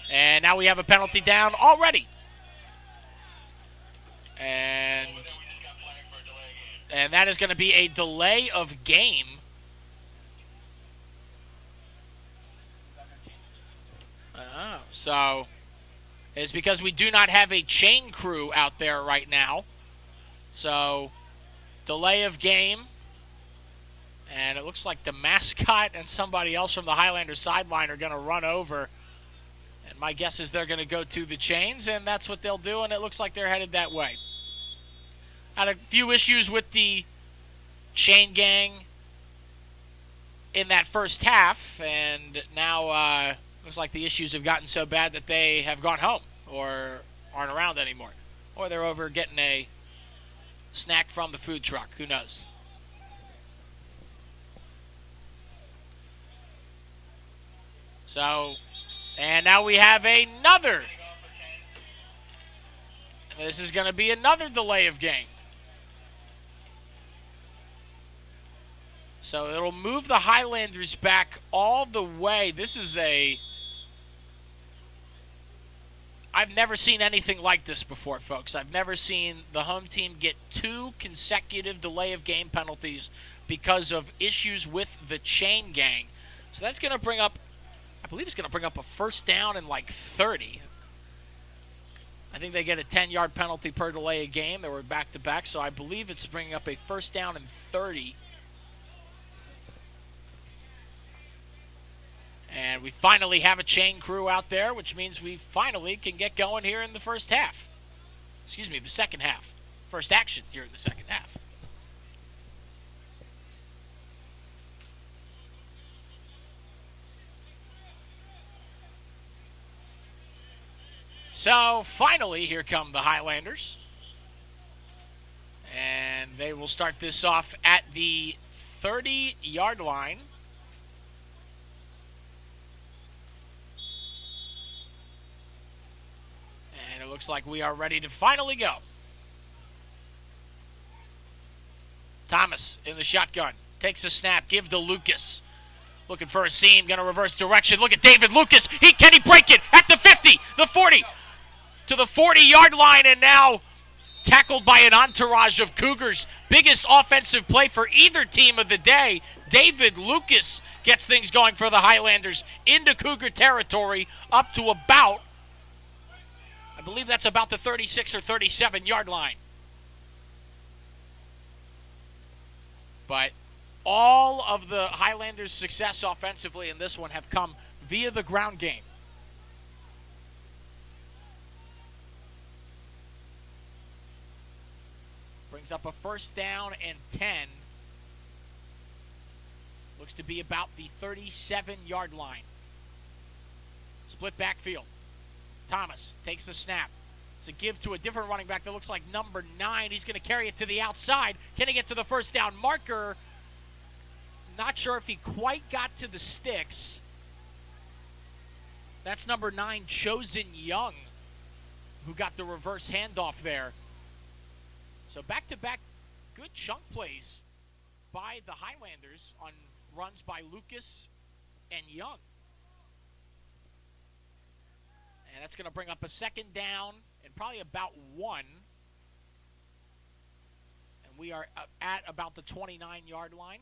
And now we have a penalty down already. And that is going to be a delay of game. So it's because we do not have a chain crew out there right now. So delay of game. And it looks like the mascot and somebody else from the Highlanders sideline are going to run over. And my guess is they're going to go to the chains, and that's what they'll do, and it looks like they're headed that way. Had a few issues with the chain gang in that first half, and now looks like the issues have gotten so bad that they have gone home or aren't around anymore. Or they're over getting a snack from the food truck. Who knows? So, and now we have another. This is going to be another delay of game. So it'll move the Highlanders back all the way. This is I've never seen anything like this before, folks. I've never seen the home team get 2 consecutive delay of game penalties because of issues with the chain gang. So that's going to bring up, I believe it's going to bring up a first down in like 30. I think they get a 10-yard penalty per delay of game. They were back-to-back, so I believe it's bringing up a first down in 30. And we finally have a chain crew out there, which means we finally can get going here in the first half. Excuse me, the second half. First action here in the second half. So, finally, here come the Highlanders. And they will start this off at the 30-yard line. And it looks like we are ready to finally go. Thomas in the shotgun. Takes a snap. Give to Lucas. Looking for a seam. Going to reverse direction. Look at David Lucas. Can he break it? At the 50, the 40, to the 40-yard line, and now tackled by an entourage of Cougars. Biggest offensive play for either team of the day. David Lucas gets things going for the Highlanders into Cougar territory up to about, I believe that's about the 36 or 37-yard line. But all of the Highlanders' success offensively in this one have come via the ground game. Brings up a first down and 10. Looks to be about the 37-yard line. Split backfield. Thomas takes the snap. It's a give to a different running back that looks like number 9. He's going to carry it to the outside. Can he get to the first down marker? Not sure if he quite got to the sticks. That's number 9, Chosen Young, who got the reverse handoff there. So back-to-back good chunk plays by the Highlanders on runs by Lucas and Young. And that's going to bring up a second down and probably about 1. And we are at about the 29-yard line.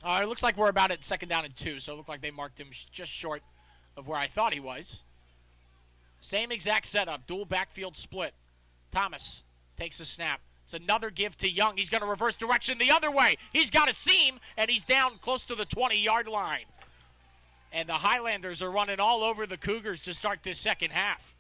It looks like we're about at second down and 2, so it looked like they marked him just short of where I thought he was. Same exact setup, dual backfield split. Thomas takes a snap. It's another give to Young. He's going to reverse direction the other way. He's got a seam, and he's down close to the 20-yard line. And the Highlanders are running all over the Cougars to start this second half.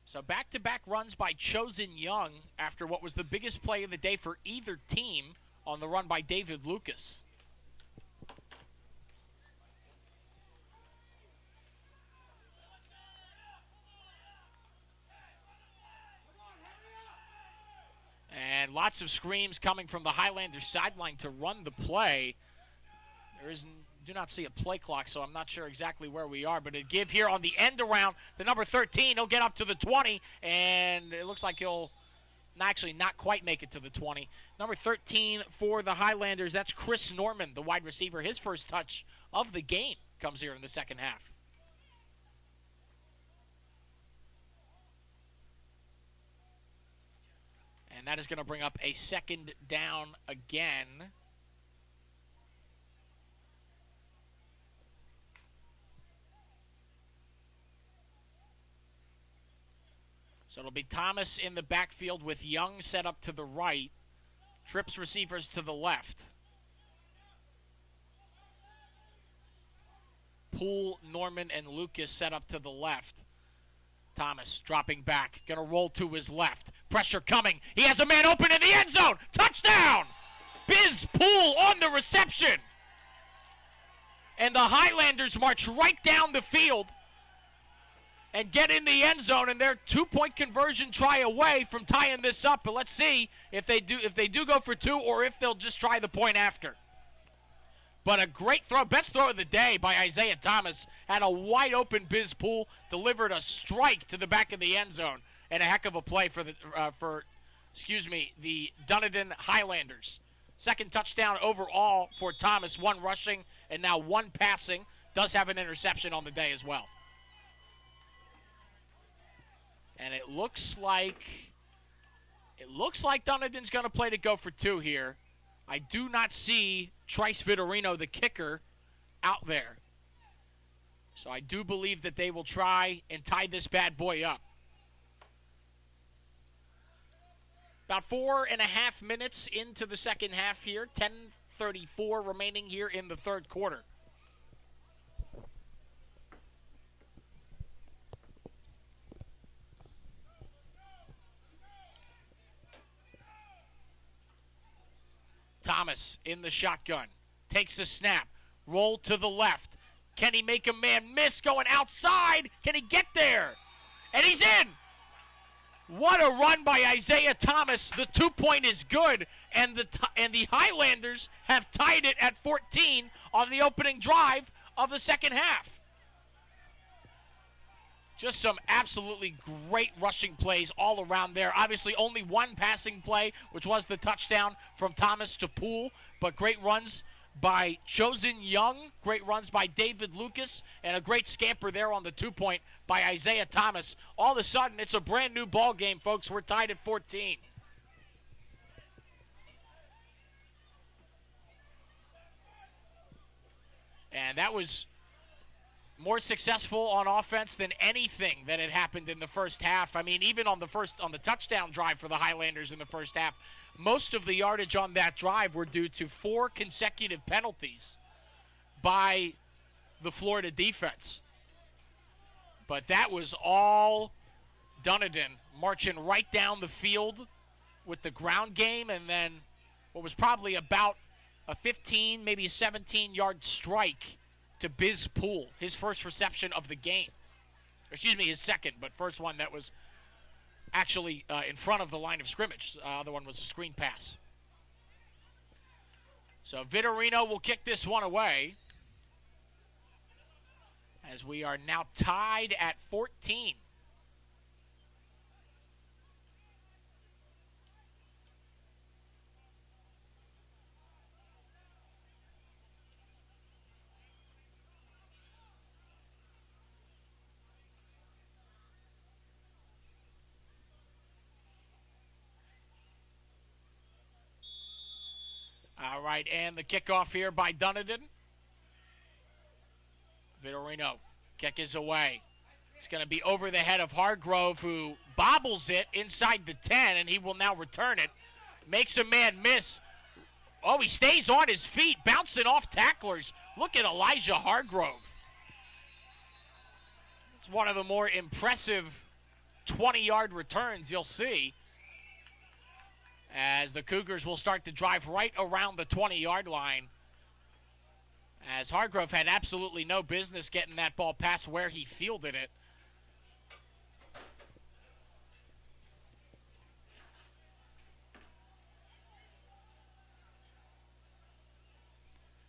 So back-to-back runs by Chosen Young after what was the biggest play of the day for either team on the run by David Lucas. And lots of screams coming from the Highlanders sideline to run the play. Do not see a play clock, so I'm not sure exactly where we are. But a give here on the end around the number 13. He'll get up to the 20, and it looks like he'll actually not quite make it to the 20. Number 13 for the Highlanders, that's Chris Norman, the wide receiver. His first touch of the game comes here in the second half. And that is going to bring up a second down again. So it'll be Thomas in the backfield with Young set up to the right. Trips receivers to the left. Poole, Norman, and Lucas set up to the left. Thomas dropping back. Going to roll to his left. Pressure coming. He has a man open in the end zone. Touchdown! Biz Poole on the reception. And the Highlanders march right down the field and get in the end zone, and they're 2-point conversion try away from tying this up. But let's see if they do go for 2 or if they'll just try the point after. But a great throw, best throw of the day by Isaiah Thomas. Had a wide open Biz Poole, delivered a strike to the back of the end zone, and a heck of a play for the Dunedin Highlanders. Second touchdown overall for Thomas, 1 rushing and now 1 passing. Does have an interception on the day as well. And it looks like Dunedin's going to play to go for 2 here. I do not see Trice Vitorino, the kicker, out there. So I do believe that they will try and tie this bad boy up. About 4.5 minutes into the second half here. 10:34 remaining here in the third quarter. Thomas in the shotgun. Takes the snap. Roll to the left. Can he make a man miss going outside? Can he get there? And he's in! What a run by Isaiah Thomas. The 2-point is good, and the Highlanders have tied it at 14 on the opening drive of the second half. Just some absolutely great rushing plays all around there. Obviously only one passing play, which was the touchdown from Thomas to Poole, but great runs by Chosen Young, great runs by David Lucas, and a great scamper there on the 2-point by Isaiah Thomas. All of a sudden, it's a brand new ball game, folks. We're tied at 14. And that was more successful on offense than anything that had happened in the first half. I mean, even on the touchdown drive for the Highlanders in the first half, most of the yardage on that drive were due to 4 consecutive penalties by the Florida defense. But that was all Dunedin marching right down the field with the ground game, and then what was probably about a 15, maybe a 17-yard strike to Biz Poole, his first reception of the game. Excuse me, his second, but first one that was actually in front of the line of scrimmage. The other one was a screen pass. So Vitorino will kick this one away, as we are now tied at 14. All right, and the kickoff here by Dunedin. Vitorino, kick is away. It's going to be over the head of Hargrove, who bobbles it inside the 10, and he will now return it. Makes a man miss. Oh, he stays on his feet, bouncing off tacklers. Look at Elijah Hargrove. It's one of the more impressive 20-yard returns you'll see, as the Cougars will start to drive right around the 20-yard line, as Hargrove had absolutely no business getting that ball past where he fielded it.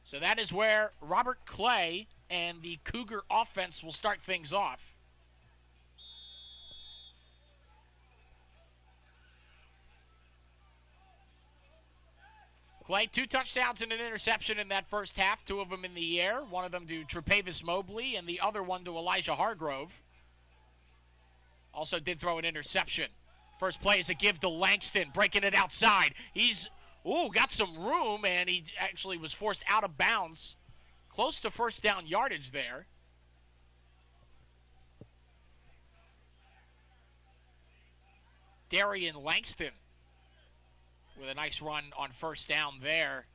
So that is where Robert Clay and the Cougar offense will start things off. Clay, 2 touchdowns and an interception in that first half, 2 of them in the air. One of them to Tre'Pavis Mobley and the other one to Elijah Hargrove. Also did throw an interception. First play is a give to Langston, breaking it outside. He's, got some room, and he actually was forced out of bounds. Close to first down yardage there. Darian Langston with a nice run on first down there.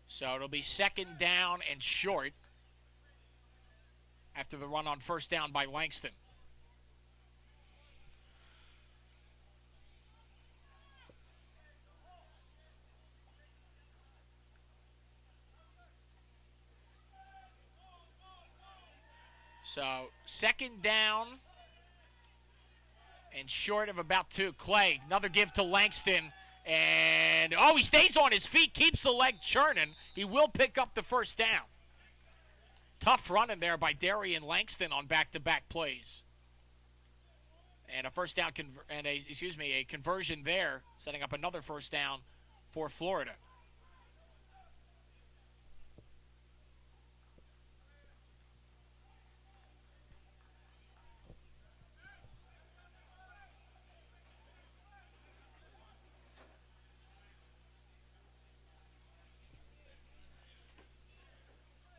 So it'll be second down and short after the run on first down by Langston. So second down and short of about 2. Clay, another give to Langston. And, he stays on his feet, keeps the leg churning. He will pick up the first down. Tough running there by Darian Langston on back-to-back plays. And a first down, a conversion there, setting up another first down for Florida.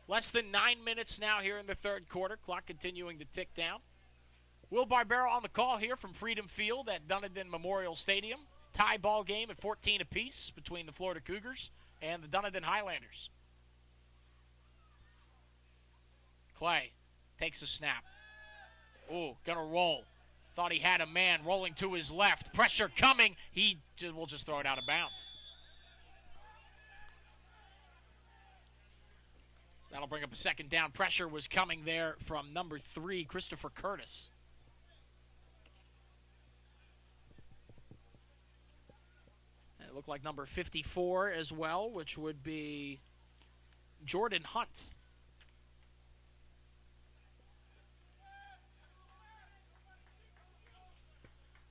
Less than 9 minutes now here in the third quarter. Clock continuing to tick down. Will Barbera on the call here from Freedom Field at Dunedin Memorial Stadium. Tie ball game at 14 apiece between the Florida Cougars and the Dunedin Highlanders. Clay takes a snap. Gonna roll. Thought he had a man rolling to his left. Pressure coming. We'll just throw it out of bounds. So that'll bring up a second down. Pressure was coming there from number 3, Christopher Curtis. And it looked like number 54 as well, which would be Jordan Hunt.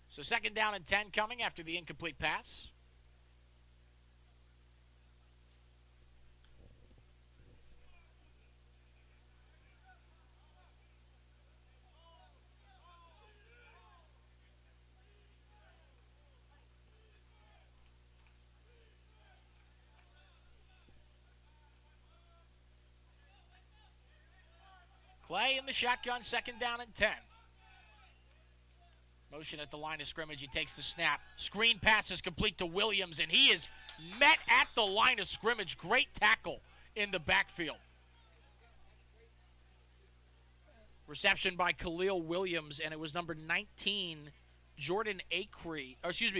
So second down and 10 coming after the incomplete pass. Clay in the shotgun, second down and 10. Motion at the line of scrimmage. He takes the snap. Screen pass is complete to Williams, and he is met at the line of scrimmage. Great tackle in the backfield. Reception by Khalil Williams, and it was number 19,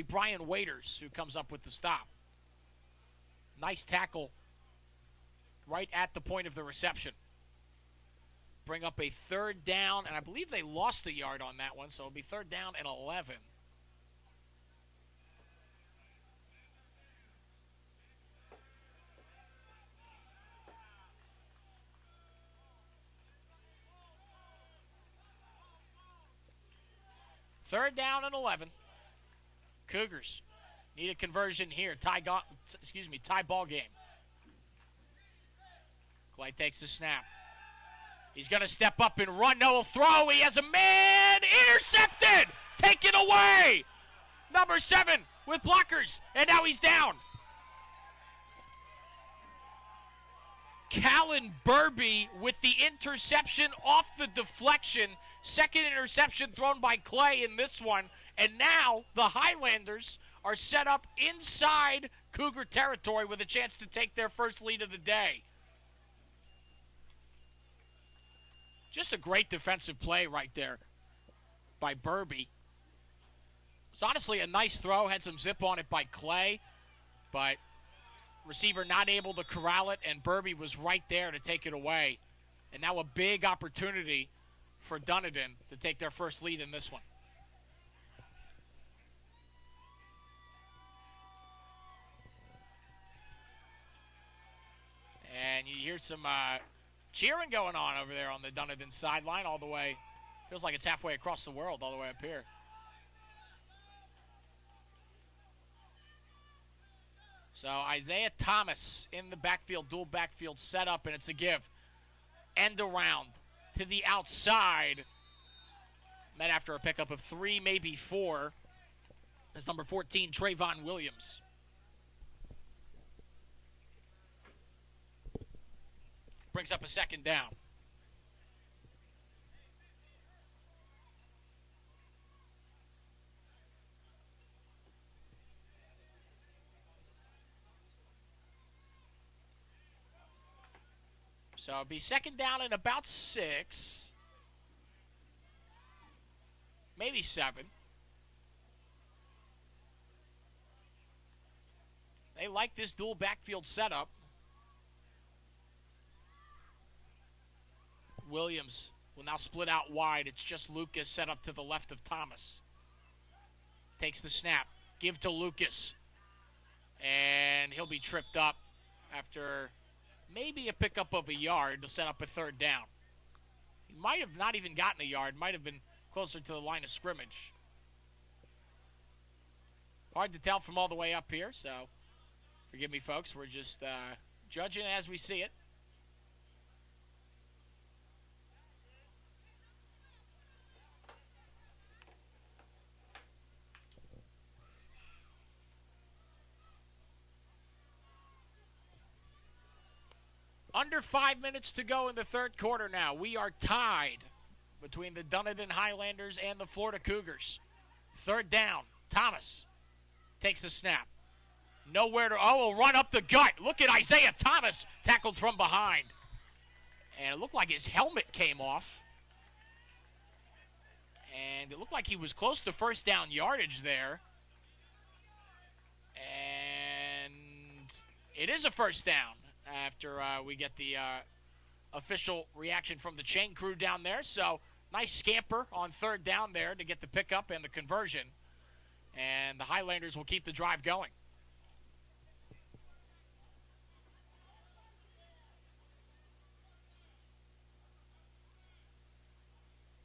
Brian Waiters, who comes up with the stop. Nice tackle right at the point of the reception. Bring up a third down, and I believe they lost the yard on that one, so it'll be third down and 11. Third down and 11. Cougars need a conversion here. Tie ball game. Clay takes the snap. He's going to step up and run. No throw. He has a man. Intercepted. Taken away. Number 7 with blockers. And now he's down. Callan Burby with the interception off the deflection. Second interception thrown by Clay in this one. And now the Highlanders are set up inside Cougar territory with a chance to take their first lead of the day. Just a great defensive play right there by Burby. It's honestly a nice throw. Had some zip on it by Clay, but receiver not able to corral it, and Burby was right there to take it away. And now a big opportunity for Dunedin to take their first lead in this one. And you hear some cheering going on over there on the Dunedin sideline all the way. Feels like it's halfway across the world all the way up here. So Isaiah Thomas in the backfield, dual backfield setup, and it's a give. End around to the outside. Met after a pickup of 3, maybe 4. That's number 14, Trayvon Williams. Brings up a second down. So it'll be second down and about 6. Maybe 7. They like this dual backfield setup. Williams will now split out wide. It's just Lucas set up to the left of Thomas. Takes the snap. Give to Lucas. And he'll be tripped up after maybe a pickup of a yard to set up a third down. He might have not even gotten a yard. Might have been closer to the line of scrimmage. Hard to tell from all the way up here, so forgive me, folks. We're just judging as we see it. Under 5 minutes to go in the third quarter now. We are tied between the Dunedin Highlanders and the Florida Cougars. Third down. Thomas takes the snap. Nowhere to... will run up the gut. Look at Isaiah Thomas tackled from behind. And it looked like his helmet came off. And it looked like he was close to first down yardage there. And it is a first down after we get the official reaction from the chain crew down there. So nice scamper on third down there to get the pickup and the conversion. And the Highlanders will keep the drive going.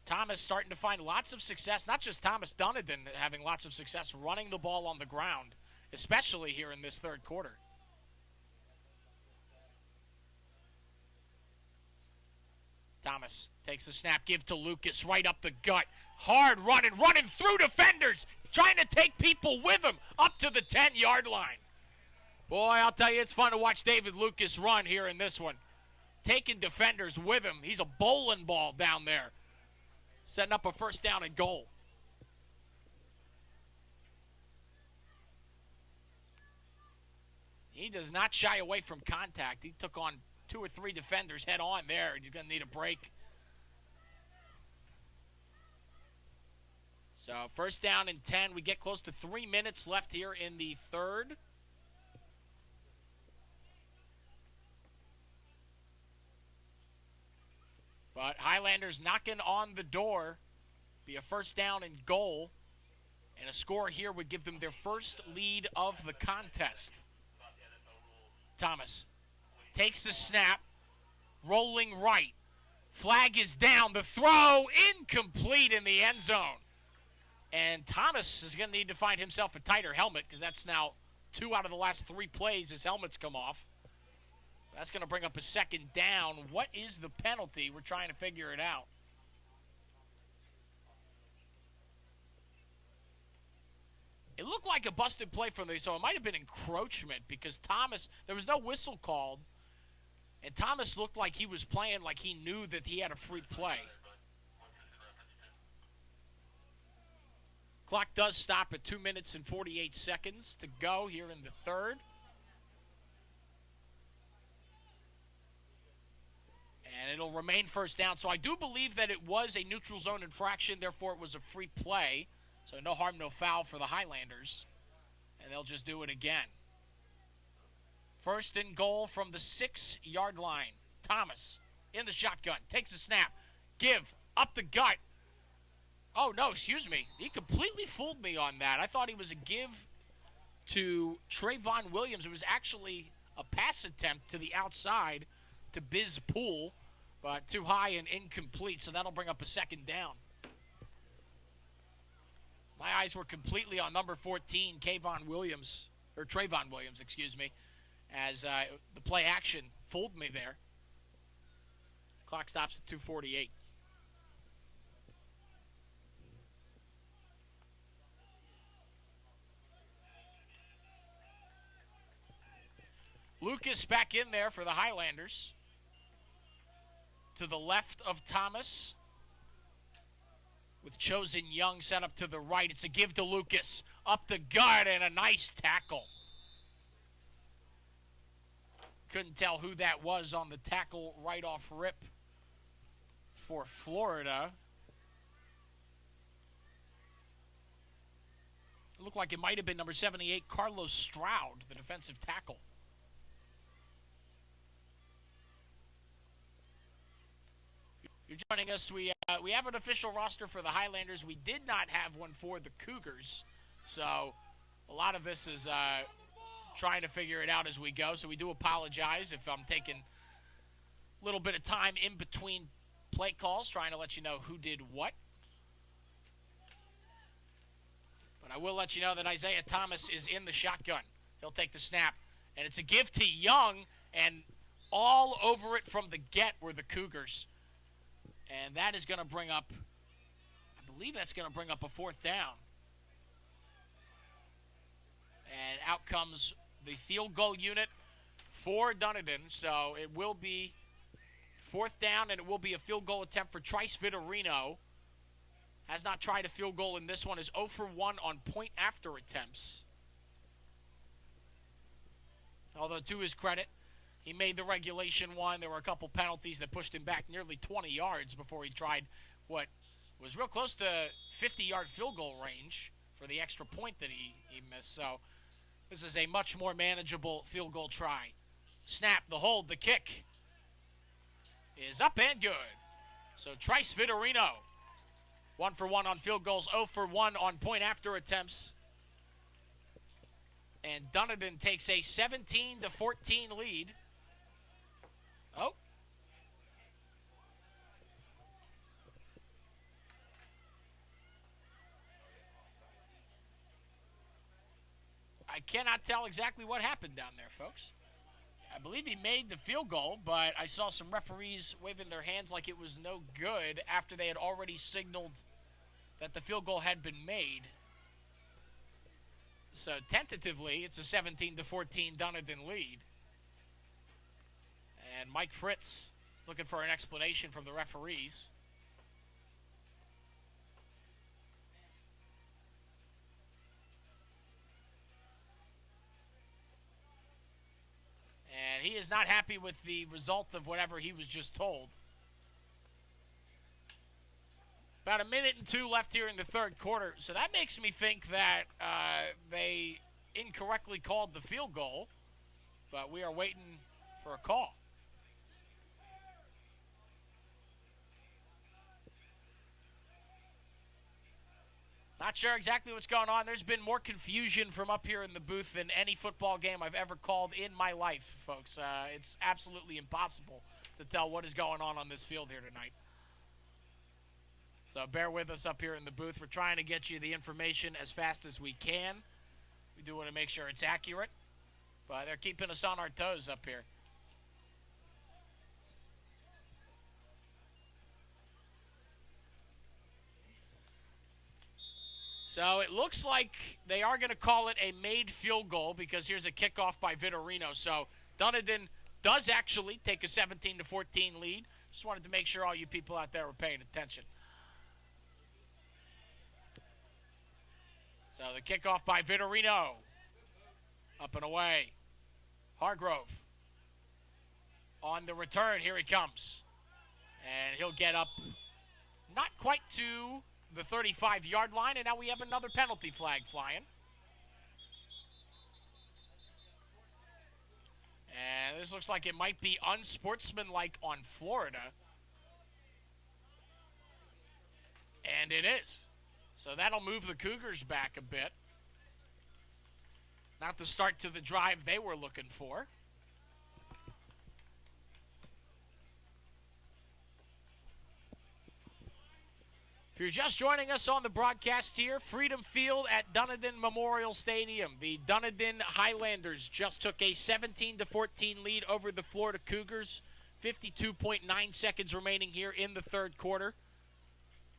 Thomas starting to find lots of success, not just Thomas, Dunedin having lots of success running the ball on the ground, especially here in this third quarter. Thomas takes the snap, give to Lucas, right up the gut. Hard running through defenders, trying to take people with him up to the 10-yard line. Boy, I'll tell you, it's fun to watch David Lucas run here in this one. Taking defenders with him. He's a bowling ball down there. Setting up a first down and goal. He does not shy away from contact. He took on 2 or 3 defenders head on there, and you're going to need a break. So first down and 10. We get close to 3 minutes left here in the third. But Highlanders knocking on the door. Be a first down and goal. And a score here would give them their first lead of the contest. Thomas takes the snap. Rolling right. Flag is down. The throw incomplete in the end zone. And Thomas is going to need to find himself a tighter helmet because that's now 2 out of the last 3 plays his helmet's come off. That's going to bring up a second down. What is the penalty? We're trying to figure it out. It looked like a busted play from the, so it might have been encroachment because Thomas, there was no whistle called, and Thomas looked like he was playing like he knew that he had a free play. Clock does stop at 2 minutes and 48 seconds to go here in the third. And it'll remain first down. So I do believe that it was a neutral zone infraction, therefore it was a free play. So no harm, no foul for the Highlanders. And they'll just do it again. First and goal from the 6-yard line. Thomas in the shotgun. Takes a snap. Give up the gut. Oh, no, excuse me. He completely fooled me on that. I thought he was a give to Trayvon Williams. It was actually a pass attempt to the outside to Biz Poole, but too high and incomplete, so that'll bring up a second down. My eyes were completely on number 14, Trayvon Williams, excuse me, as the play action fooled me there. Clock stops at 2:48. Lucas back in there for the Highlanders. To the left of Thomas. With Chosen Young set up to the right. It's a give to Lucas. Up the gut and a nice tackle. Couldn't tell who that was on the tackle right off rip for Florida. It looked like it might have been number 78, Carlos Stroud, the defensive tackle. You're joining us. We have an official roster for the Highlanders. We did not have one for the Cougars. So a lot of this is trying to figure it out as we go. So we do apologize if I'm taking a little bit of time in between play calls, trying to let you know who did what. But I will let you know that Isaiah Thomas is in the shotgun. He'll take the snap. And it's a give to Young, and all over it from the get were the Cougars. And that is going to bring up, I believe that's going to bring up a fourth down. And out comes the field goal unit for Dunedin. So it will be fourth down, and it will be a field goal attempt for Trice Vitorino. Has not tried a field goal in this one. Is 0 for 1 on point after attempts. Although to his credit, he made the regulation one. There were a couple penalties that pushed him back nearly 20 yards before he tried what was real close to 50-yard field goal range for the extra point that he missed. So this is a much more manageable field goal try. Snap, the hold, the kick is up and good. So Trice Vitorino, 1 for 1 on field goals, 0 for 1 on point after attempts. And Dunedin takes a 17-14 lead. Oh. I cannot tell exactly what happened down there, folks. I believe he made the field goal, but I saw some referees waving their hands like it was no good after they had already signaled that the field goal had been made. So tentatively, it's a 17-14 Dunedin lead. And Mike Fritz is looking for an explanation from the referees. And he is not happy with the result of whatever he was just told. About 1 minute and 2 left here in the third quarter. So that makes me think that they incorrectly called the field goal. But we are waiting for a call. Not sure exactly what's going on. There's been more confusion from up here in the booth than any football game I've ever called in my life, folks. It's absolutely impossible to tell what is going on this field here tonight. So bear with us up here in the booth. We're trying to get you the information as fast as we can. We do want to make sure it's accurate, but they're keeping us on our toes up here. So it looks like they are going to call it a made field goal because here's a kickoff by Vitorino. So Dunedin does actually take a 17-14 lead. Just wanted to make sure all you people out there were paying attention. So the kickoff by Vitorino. Up and away. Hargrove. On the return, here he comes. And he'll get up not quite to the 35-yard line, and now we have another penalty flag flying. And this looks like it might be unsportsmanlike on Florida. And it is. So that'll move the Cougars back a bit. Not the start to the drive they were looking for. If you're just joining us on the broadcast here, Freedom Field at Dunedin Memorial Stadium. The Dunedin Highlanders just took a 17-14 lead over the Florida Cougars. 52.9 seconds remaining here in the third quarter.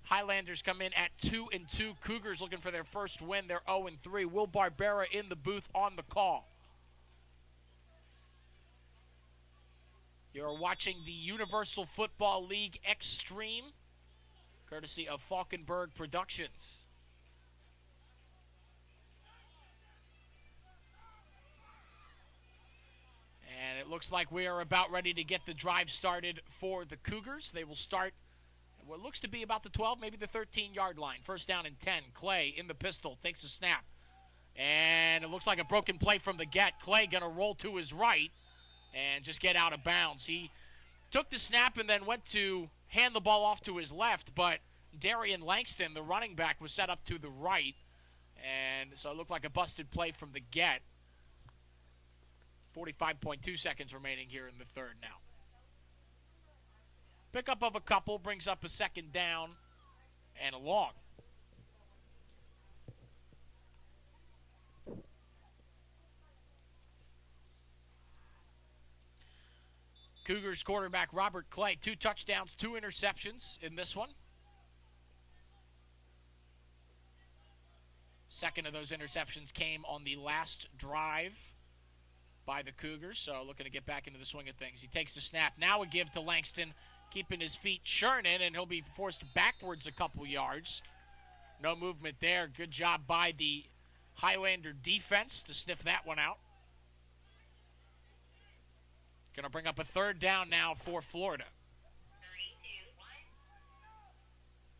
Highlanders come in at 2-2. Cougars looking for their first win. They're 0-3. Will Barbera in the booth on the call. You're watching the Universal Football League Extreme, courtesy of Falkenberg Productions. And it looks like we are about ready to get the drive started for the Cougars. They will start what looks to be about the 12, maybe the 13-yard line. First down and 10. Clay in the pistol, takes a snap. And it looks like a broken play from the get. Clay going to roll to his right and just get out of bounds. He took the snap and then went to hand the ball off to his left, but Darian Langston, the running back, was set up to the right. And so it looked like a busted play from the get. 45.2 seconds remaining here in the third now. Pickup of a couple brings up a second down and a long. Cougars quarterback Robert Clay, 2 touchdowns, 2 interceptions in this one. Second of those interceptions came on the last drive by the Cougars, so looking to get back into the swing of things. He takes the snap. Now a give to Langston, keeping his feet churning, and he'll be forced backwards a couple yards. No movement there. Good job by the Highlander defense to sniff that one out. Going to bring up a third down now for Florida. 3, 2, 1.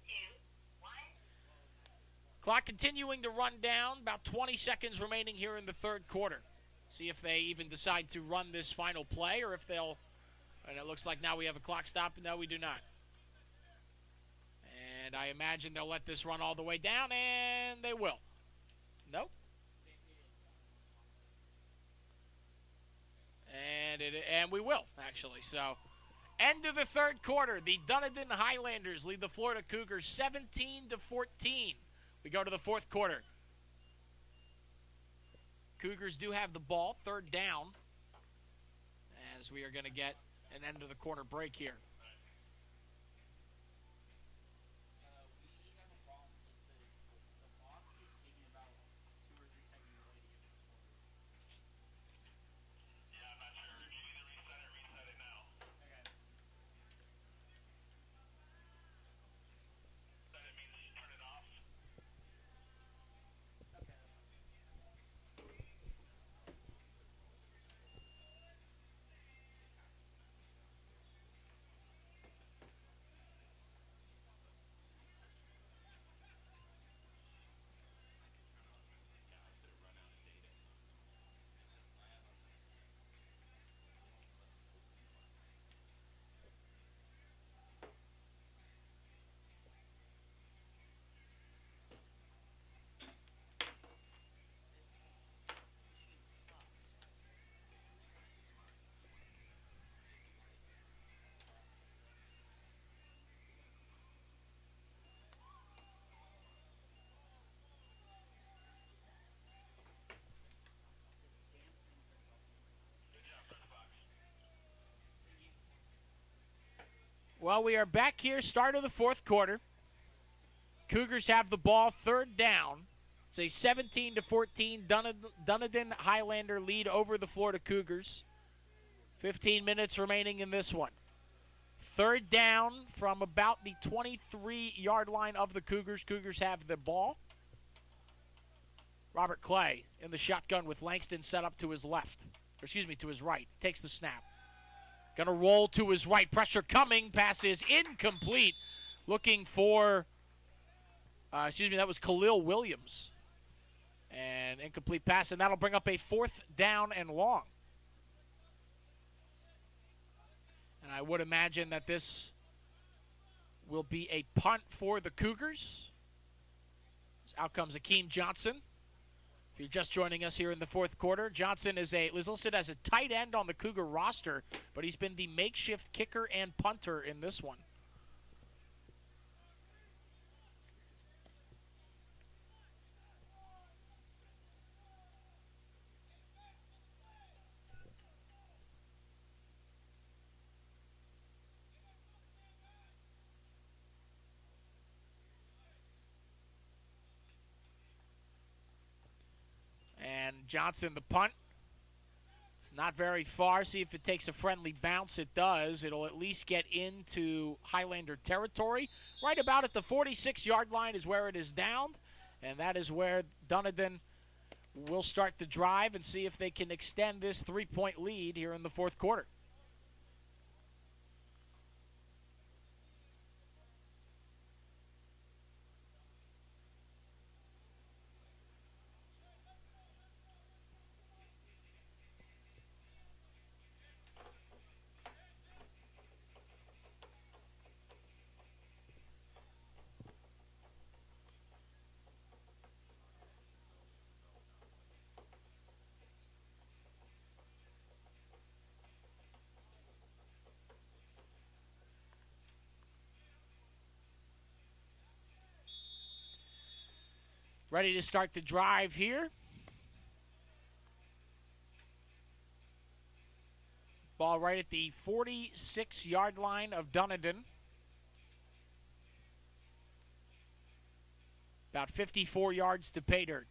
2, Clock continuing to run down. About 20 seconds remaining here in the third quarter. See if they even decide to run this final play or if they'll... And it looks like now we have a clock stop. No, we do not. And I imagine they'll let this run all the way down, and they will. Nope. And we will, actually. So, end of the third quarter. The Dunedin Highlanders lead the Florida Cougars 17-14. We go to the fourth quarter. Cougars do have the ball, third down, as we are going to get an end of the quarter break here. We have a problem with the box is taking about 2 or 3 seconds away to get to the quarter. Yeah, I'm not sure. If you need to reset it now. Okay. That it means you turn it off. Okay. Well, we are back here, start of the fourth quarter. Cougars have the ball, third down. It's a 17-14 Dunedin Highlander lead over the Florida Cougars. 15 minutes remaining in this one. Third down from about the 23-yard line of the Cougars. Cougars have the ball. Robert Clay in the shotgun with Langston set up to his left. To his right. Takes the snap. Going to roll to his right. Pressure coming. Pass is incomplete. Looking for, that was Khalil Williams. And incomplete pass, and that'll bring up a fourth down and long. And I would imagine that this will be a punt for the Cougars. Out comes Akeem Johnson. If you're just joining us here in the fourth quarter, Johnson is listed as a tight end on the Cougar roster, but he's been the makeshift kicker and punter in this one. And Johnson, the punt. It's not very far. See if it takes a friendly bounce. It does. It'll at least get into Highlander territory. Right about at the 46-yard line is where it is down. And that is where Dunedin will start the drive and see if they can extend this 3-point lead here in the fourth quarter. Ready to start the drive here. Ball right at the 46-yard line of Dunedin. About 54 yards to pay dirt.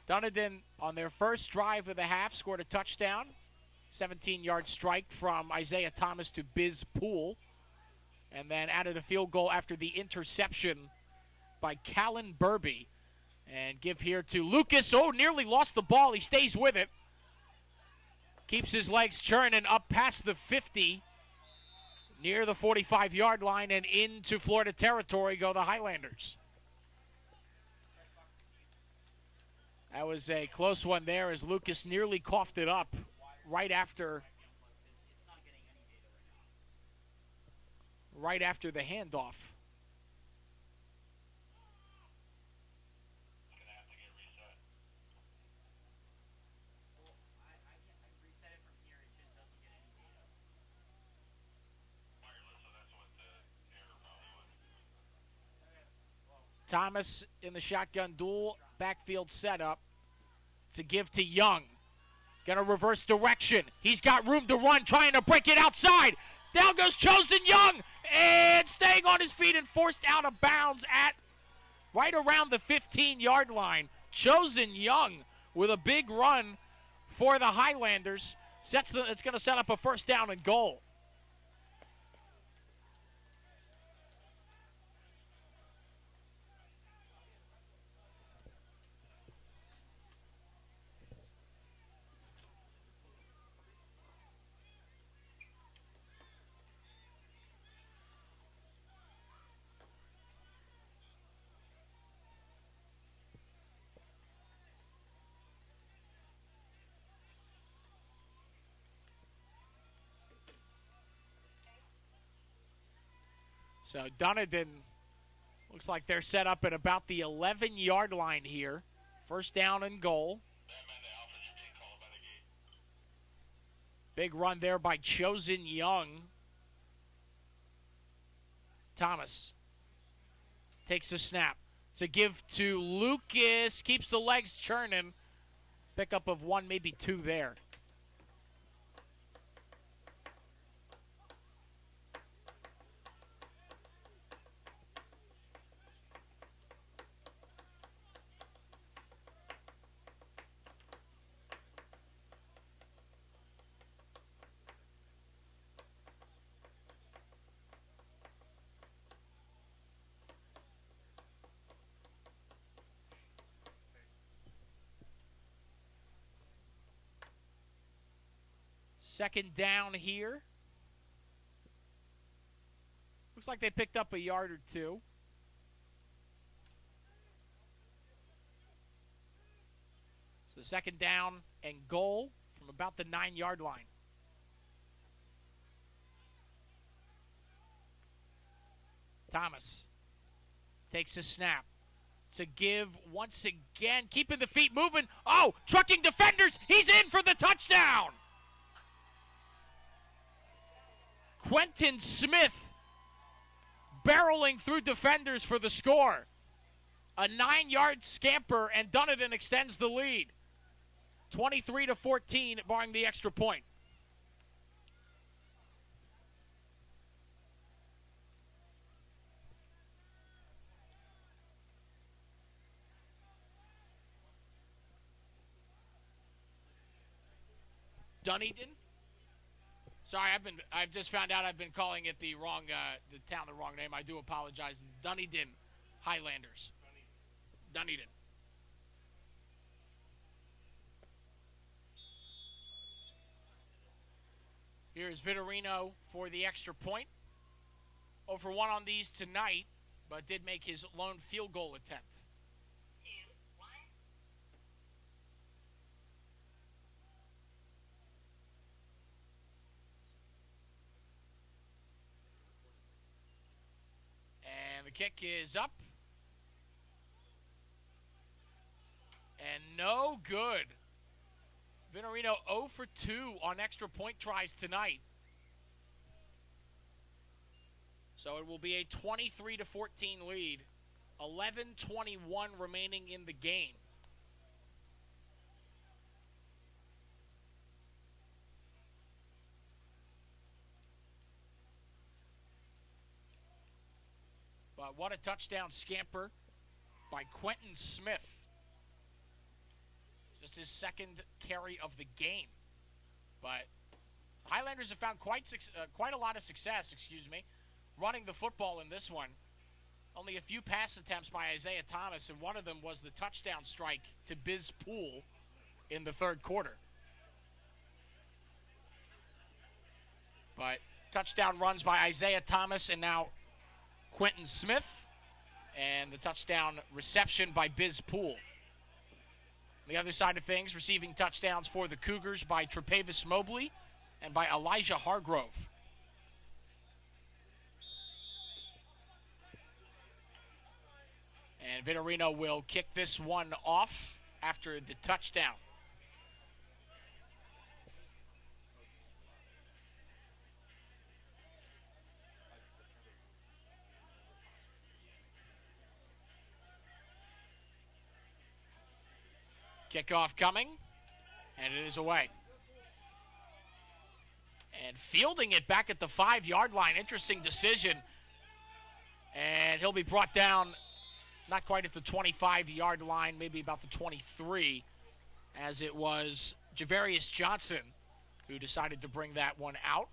Dunedin, on their first drive of the half, scored a touchdown. 17-yard strike from Isaiah Thomas to Biz Poole. And then added a field goal after the interception by Callan Burby. And give here to Lucas. Oh, nearly lost the ball. He stays with it. Keeps his legs churning up past the 50. Near the 45-yard line and into Florida territory go the Highlanders. That was a close one there as Lucas nearly coughed it up right after the handoff. Gonna have to get reset. I reset it from here. It just doesn't get any data. Wireless, so that's what the error probably was. Thomas in the shotgun duel, backfield setup to give to Young. Gonna reverse direction. He's got room to run, trying to break it outside. Down goes Chosen Young, and staying on his feet and forced out of bounds at right around the 15-yard line. Chosen Young with a big run for the Highlanders. It's going to set up a first down and goal. So Dunedin looks like they're set up at about the 11-yard line here. First down and goal. Alfred, you're being called by the gate. Big run there by Chosen Young. Thomas takes a snap to give to Lucas. Keeps the legs churning. Pickup of one, maybe two there. Second down here. Looks like they picked up a yard or two. So second down and goal from about the 9-yard line. Thomas takes a snap to give once again, keeping the feet moving. Oh, trucking defenders. He's in for the touchdown. Quentin Smith barreling through defenders for the score. A 9-yard scamper, and Dunedin extends the lead. 23-14, barring the extra point. Dunedin. Sorry, I've just found out I've been calling it the wrong name. I do apologize. Dunedin Highlanders. Dunedin. Here's Vitorino for the extra point. 0 for 1 on these tonight, but did make his lone field goal attempt. And the kick is up. And no good. Vitorino 0 for 2 on extra point tries tonight. So it will be a 23-14 lead. 11:21 remaining in the game. But what a touchdown scamper by Quentin Smith. Just his second carry of the game. But Highlanders have found quite a lot of success, running the football in this one. Only a few pass attempts by Isaiah Thomas, and one of them was the touchdown strike to Biz Poole in the third quarter. But touchdown runs by Isaiah Thomas and now Quentin Smith. And the touchdown reception by Biz Poole. On the other side of things, receiving touchdowns for the Cougars by Tre'Pavis Mobley and by Elijah Hargrove. And Vitorino will kick this one off after the touchdown. Kickoff coming, and it is away. And fielding it back at the 5-yard line. Interesting decision. And he'll be brought down not quite at the 25-yard line, maybe about the 23, as it was Javarius Johnson who decided to bring that one out.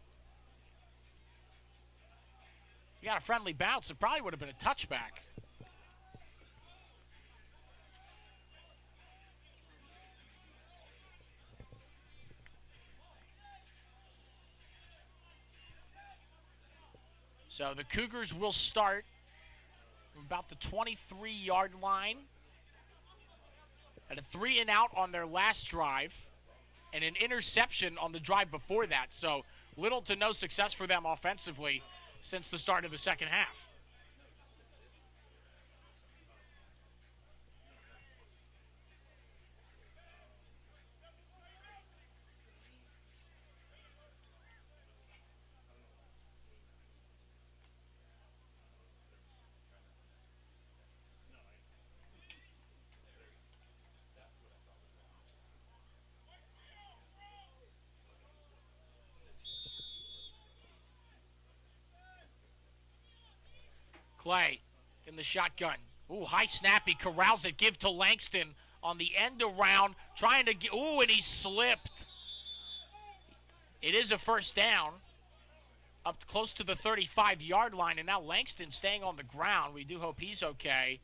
He got a friendly bounce. It probably would have been a touchback. So the Cougars will start from about the 23-yard line at a 3-and-out on their last drive and an interception on the drive before that. So little to no success for them offensively since the start of the second half. Clay in the shotgun. Ooh, high snap. He corrals it. Give to Langston on the end around. Trying to get. Ooh, and he slipped. It is a first down. Up close to the 35-yard line. And now Langston staying on the ground. We do hope he's okay.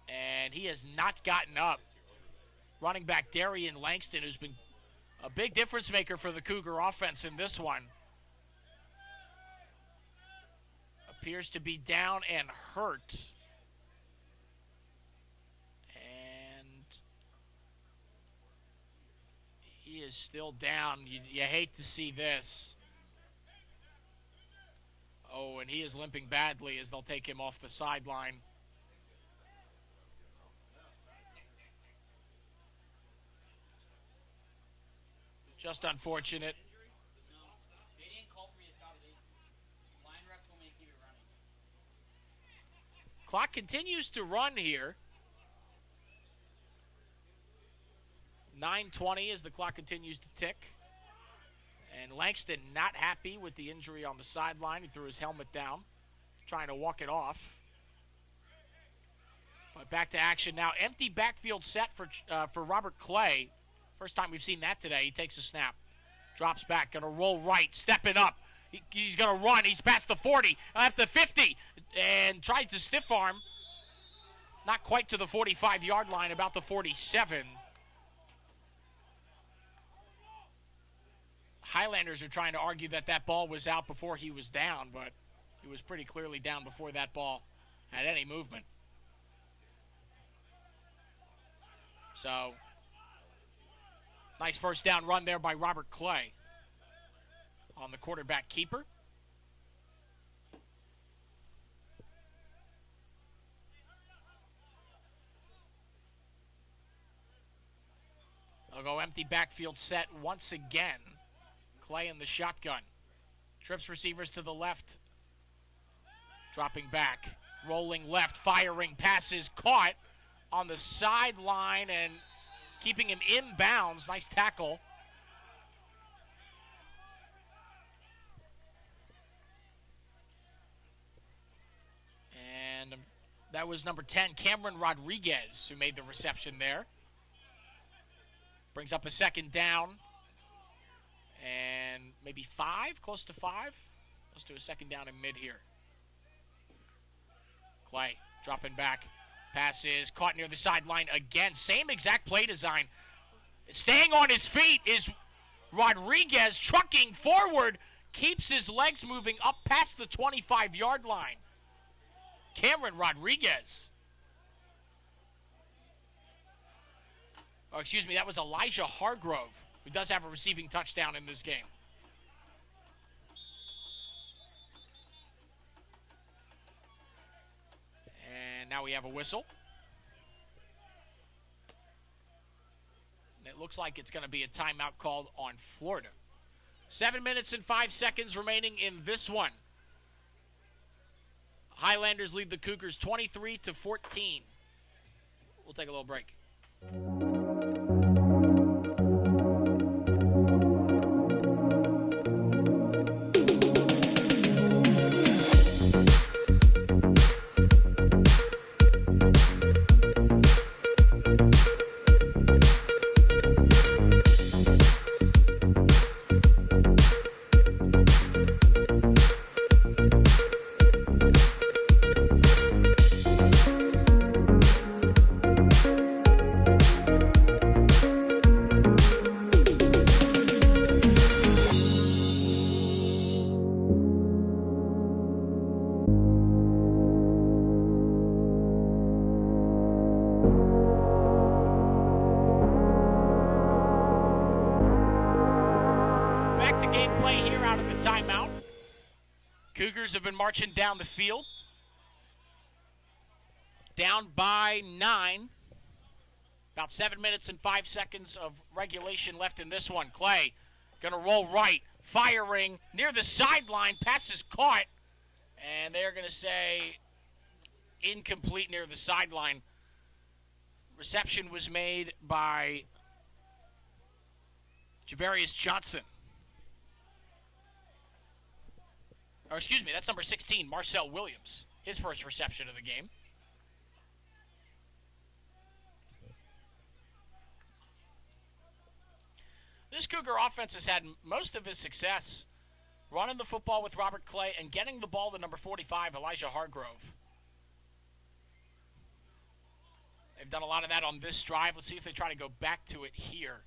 And he has not gotten up. Running back Darian Langston, who's been a big difference maker for the Cougar offense in this one. Appears to be down and hurt. And he is still down. You hate to see this. Oh, and he is limping badly as they'll take him off the sideline. Just unfortunate. Clock continues to run here. 9:20 as the clock continues to tick. And Langston not happy with the injury on the sideline. He threw his helmet down, trying to walk it off. But back to action now. Empty backfield set for Robert Clay. First time we've seen that today. He takes a snap. Drops back. Going to roll right. Stepping up. He's going to run. He's past the 40. At the 50. And tries to stiff arm. Not quite to the 45-yard line. About the 47. Highlanders are trying to argue that that ball was out before he was down. But he was pretty clearly down before that ball had any movement. So, nice first down run there by Robert Clay on the quarterback keeper. They'll go empty backfield set once again. Clay in the shotgun. Trips receivers to the left. Dropping back. Rolling left. Firing. Passes caught on the sideline and keeping him inbounds. Nice tackle. And that was number 10, Cameron Rodriguez, who made the reception there. Brings up a second down. And maybe 5, close to 5. Let's do a second down in mid here. Clay dropping back. Pass is caught near the sideline again. Same exact play design. Staying on his feet is Rodriguez trucking forward, keeps his legs moving up past the 25-yard line. Cameron Rodriguez. Oh, excuse me, that was Elijah Hargrove, who does have a receiving touchdown in this game. And now we have a whistle. It looks like it's going to be a timeout called on Florida. 7 minutes and 5 seconds remaining in this one. Highlanders lead the Cougars 23-14. We'll take a little break. Cougars have been marching down the field. Down by 9. About 7 minutes and 5 seconds of regulation left in this one. Clay going to roll right, firing near the sideline. Pass is caught, and they're going to say incomplete near the sideline. Reception was made by Javarius Johnson. Or excuse me, that's number 16, Marcel Williams. His first reception of the game. This Cougar offense has had most of his success running the football with Robert Clay and getting the ball to number 45, Elijah Hargrove. They've done a lot of that on this drive. Let's see if they try to go back to it here.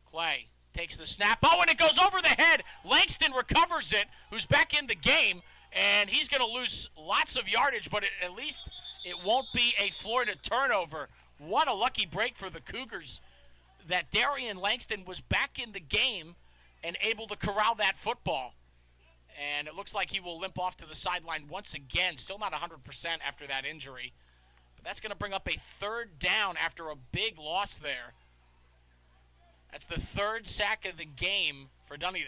Clay takes the snap. Oh, and it goes over the head. Langston recovers it, who's back in the game, and he's going to lose lots of yardage, but at least it won't be a Florida turnover. What a lucky break for the Cougars that Darian Langston was back in the game and able to corral that football. And it looks like he will limp off to the sideline once again. Still not 100% after that injury. But that's going to bring up a third down after a big loss there. That's the third sack of the game for Dunedin.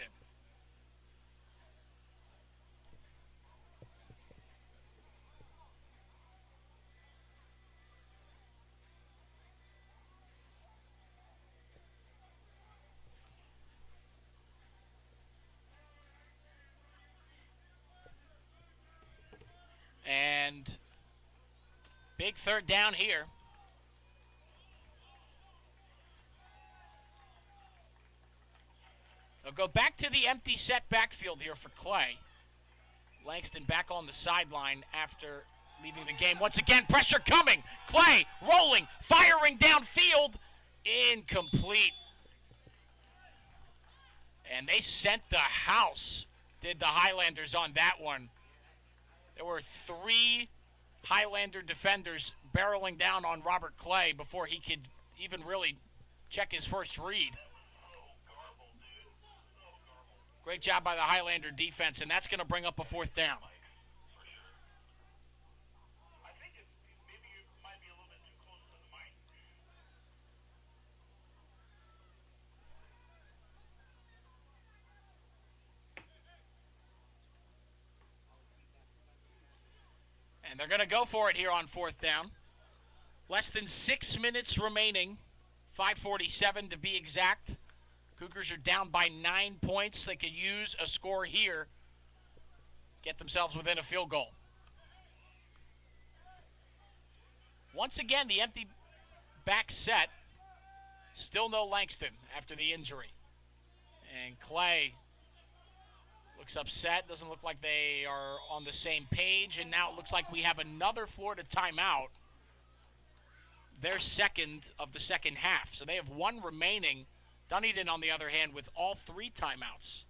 And big third down here. They'll go back to the empty set backfield here for Clay. Langston back on the sideline after leaving the game. Once again, pressure coming. Clay rolling, firing downfield. Incomplete. And they sent the house, did the Highlanders on that one. There were 3 Highlander defenders barreling down on Robert Clay before he could even really check his first read. Great job by the Highlander defense, and that's going to bring up a fourth down. I think maybe you might be a little bit too close to the mic. And they're going to go for it here on fourth down. Less than 6 minutes remaining, 5:47 to be exact. Cougars are down by 9 points. They could use a score here, get themselves within a field goal. Once again, the empty back set. Still no Langston after the injury. And Clay looks upset. Doesn't look like they are on the same page. And now it looks like we have another Florida timeout. Their second of the second half. So they have one remaining Dunedin, on the other hand, with all 3 timeouts.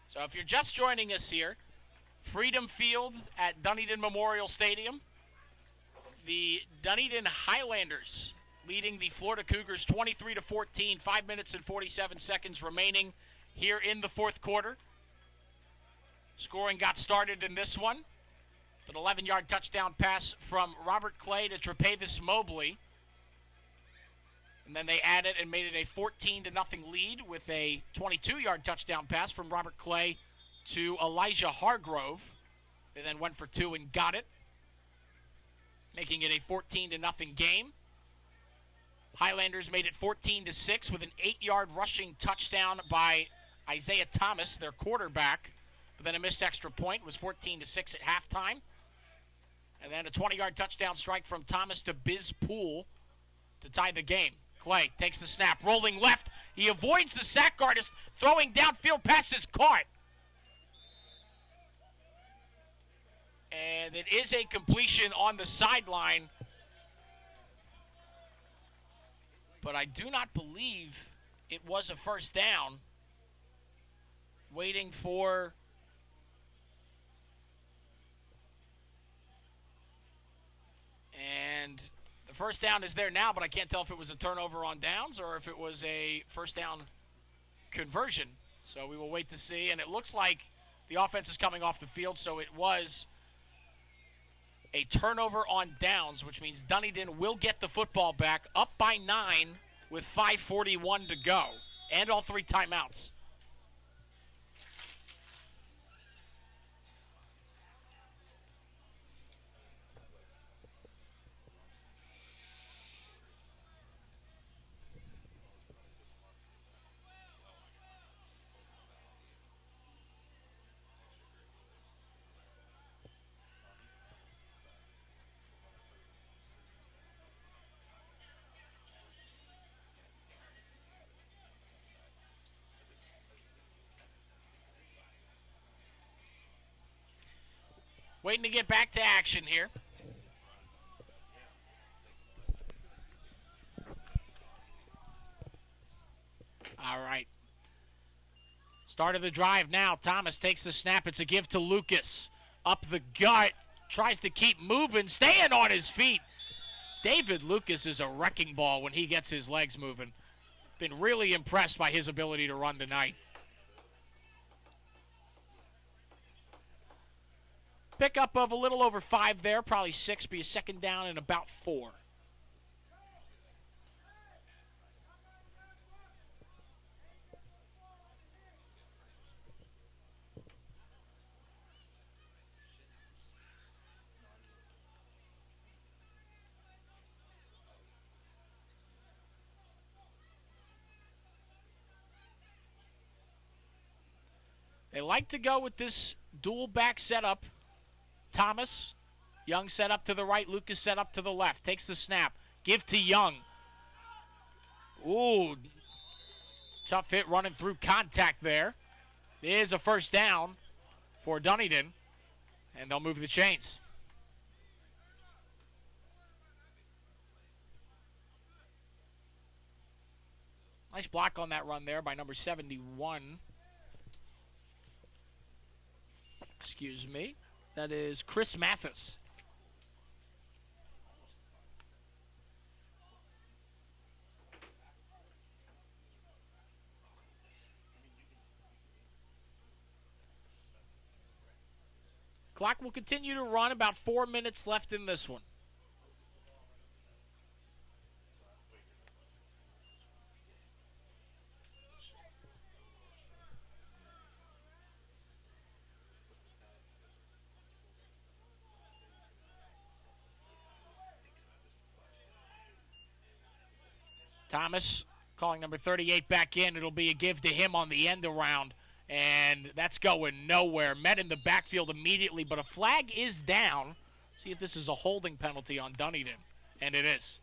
So if you're just joining us here, Freedom Field at Dunedin Memorial Stadium, the Dunedin Highlanders leading the Florida Cougars 23-14, 5 minutes and 47 seconds remaining here in the fourth quarter. Scoring got started in this one. An 11-yard touchdown pass from Robert Clay to Tre'Pavis Mobley. And then they added and made it a 14-0 lead with a 22-yard touchdown pass from Robert Clay to Elijah Hargrove. They then went for 2 and got it, making it a 14-0 game. Highlanders made it 14-6 with an 8-yard rushing touchdown by Isaiah Thomas, their quarterback. But then a missed extra point. It was 14-6 at halftime. And then a 20-yard touchdown strike from Thomas to Biz Poole to tie the game. Clay takes the snap, rolling left. He avoids the sack artist, throwing downfield, pass is caught. And it is a completion on the sideline. But I do not believe it was a first down. Waiting for... And the first down is there now, but I can't tell if it was a turnover on downs or if it was a first down conversion. So we will wait to see. And it looks like the offense is coming off the field, so it was a turnover on downs, which means Dunedin will get the football back up by 9 with 5:41 to go and all 3 timeouts. Waiting to get back to action here. All right. Start of the drive now. Thomas takes the snap. It's a give to Lucas. Up the gut. Tries to keep moving. Staying on his feet. David Lucas is a wrecking ball when he gets his legs moving. Been really impressed by his ability to run tonight. Pickup of a little over 5 there, probably 6, be a second down and about 4. They like to go with this dual back setup. Thomas, Young set up to the right, Lucas set up to the left. Takes the snap, give to Young. Ooh, tough hit running through contact there. There's a first down for Dunedin, and they'll move the chains. Nice block on that run there by number 71. Excuse me. That is Chris Mathis. Clock will continue to run. About 4 minutes left in this one. Thomas calling number 38 back in. It'll be a give to him on the end around. And that's going nowhere. Met in the backfield immediately, but a flag is down. See if this is a holding penalty on Dunedin. And it is.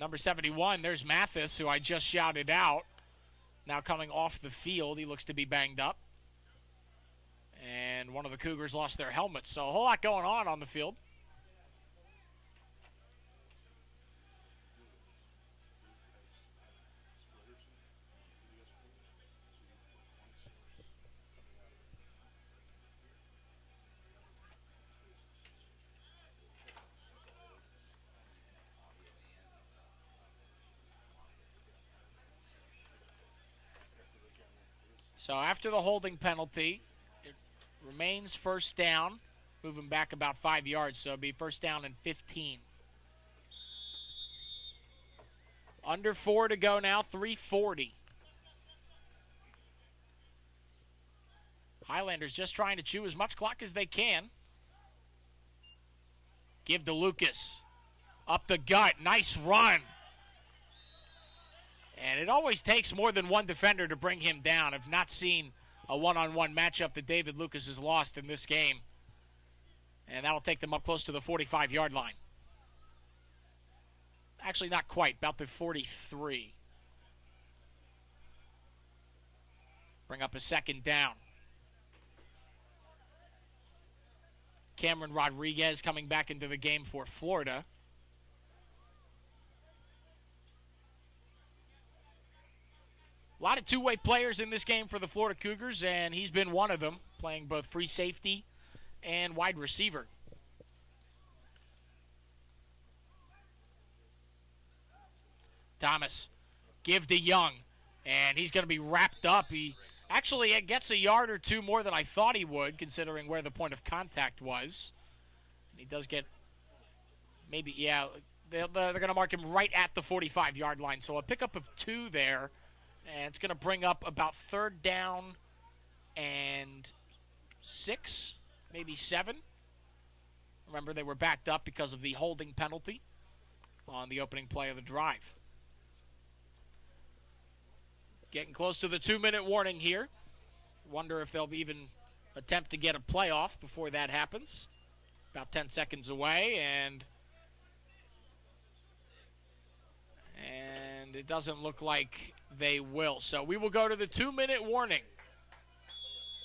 Number 71, there's Mathis, who I just shouted out. Now coming off the field, he looks to be banged up. And one of the Cougars lost their helmets, so a whole lot going on the field. So after the holding penalty, it remains first down, moving back about 5 yards, so it'll be first down and 15. Under 4 to go now, 3:40. Highlanders just trying to chew as much clock as they can. Give to Lucas. Up the gut, nice run. And it always takes more than one defender to bring him down. I've not seen a one-on-one matchup that David Lucas has lost in this game. And that'll take them up close to the 45-yard line. Actually, not quite, about the 43. Bring up a second down. Cameron Rodriguez coming back into the game for Florida. A lot of two-way players in this game for the Florida Cougars, and he's been one of them, playing both free safety and wide receiver. Thomas, give to Young, and he's going to be wrapped up. He actually gets a yard or two more than I thought he would, considering where the point of contact was. And he does get maybe, yeah, they're going to mark him right at the 45-yard line. So a pickup of 2 there. And it's going to bring up about third down and 6, maybe 7. Remember, they were backed up because of the holding penalty on the opening play of the drive. Getting close to the 2-minute warning here. Wonder if they'll even attempt to get a playoff before that happens. About 10 seconds away, and it doesn't look like they will. So we will go to the 2-minute warning.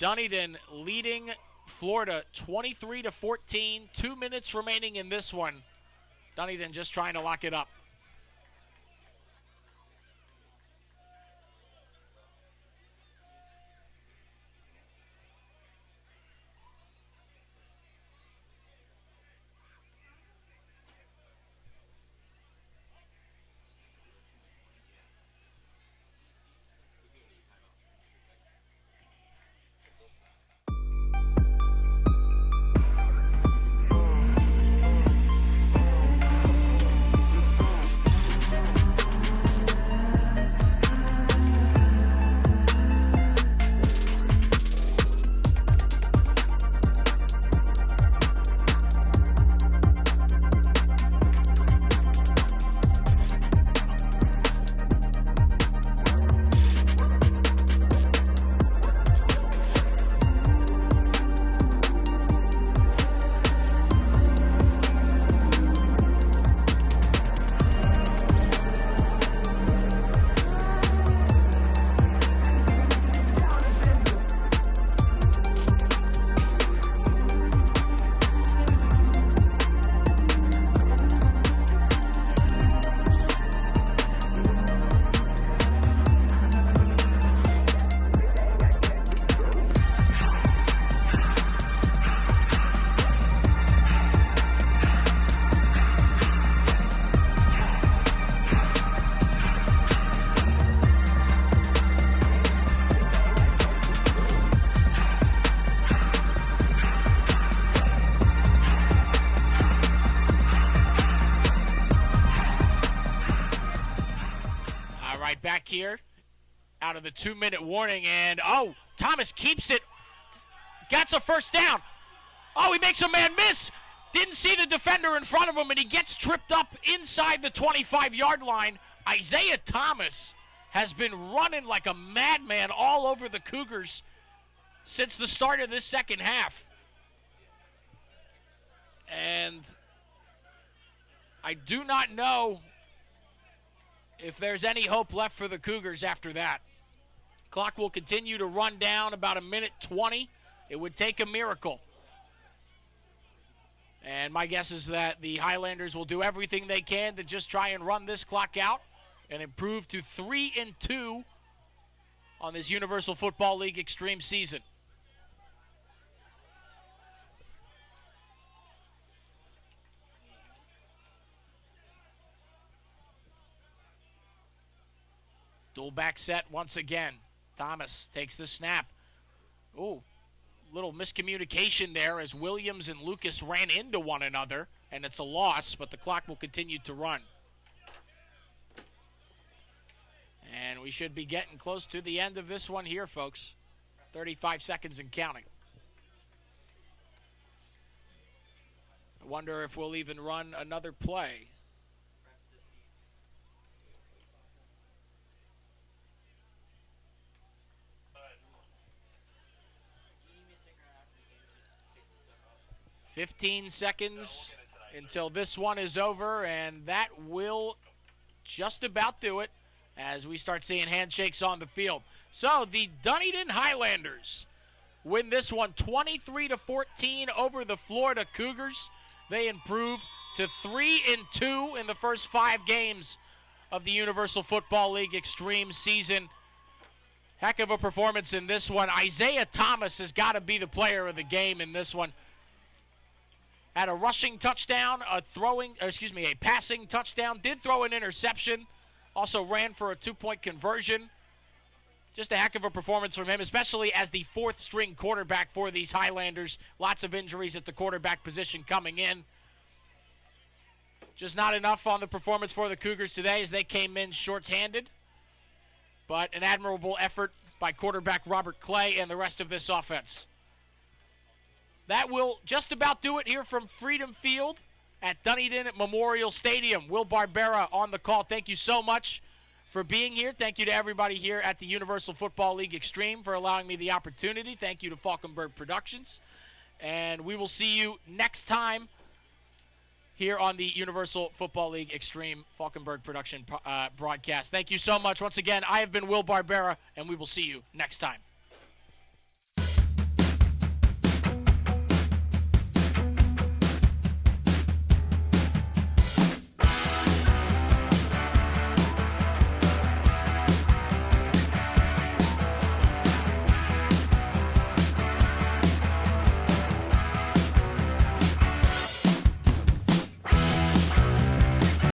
Dunedin leading Florida 23-14. 2 minutes remaining in this one. Dunedin just trying to lock it up. Back here out of the 2-minute warning, and Thomas keeps it, gets a first down. He makes a man miss, didn't see the defender in front of him, and he gets tripped up inside the 25-yard line. Isaiah Thomas has been running like a madman all over the Cougars since the start of this second half, and I do not know if there's any hope left for the Cougars after that. Clock will continue to run down about 1:20. It would take a miracle. And my guess is that the Highlanders will do everything they can to just try and run this clock out and improve to 3-2 on this Universal Football League Extreme season. Dual back set once again. Thomas takes the snap. Ooh, little miscommunication there as Williams and Lucas ran into one another, and it's a loss, but the clock will continue to run. And we should be getting close to the end of this one here, folks. 35 seconds and counting. I wonder if we'll even run another play. You need me to stick around after the game to pick some stuff up. 15 seconds until this one is over, and that will just about do it as we start seeing handshakes on the field. So the Dunedin Highlanders win this one 23-14 over the Florida Cougars. They improve to 3-2 in the first 5 games of the Universal Football League Extreme season. Heck of a performance in this one. Isaiah Thomas has got to be the player of the game in this one. Had a rushing touchdown, a passing touchdown, did throw an interception, also ran for a 2-point conversion. Just a heck of a performance from him, especially as the 4th string quarterback for these Highlanders. Lots of injuries at the quarterback position coming in. Just not enough on the performance for the Cougars today as they came in shorthanded. But an admirable effort by quarterback Robert Clay and the rest of this offense. That will just about do it here from Freedom Field at Dunedin Memorial Stadium. Will Barbera on the call. Thank you so much for being here. Thank you to everybody here at the Universal Football League Extreme for allowing me the opportunity. Thank you to Falkenberg Productions. And we will see you next time here on the Universal Football League Extreme Falkenberg Production broadcast. Thank you so much. Once again, I have been Will Barbera, and we will see you next time.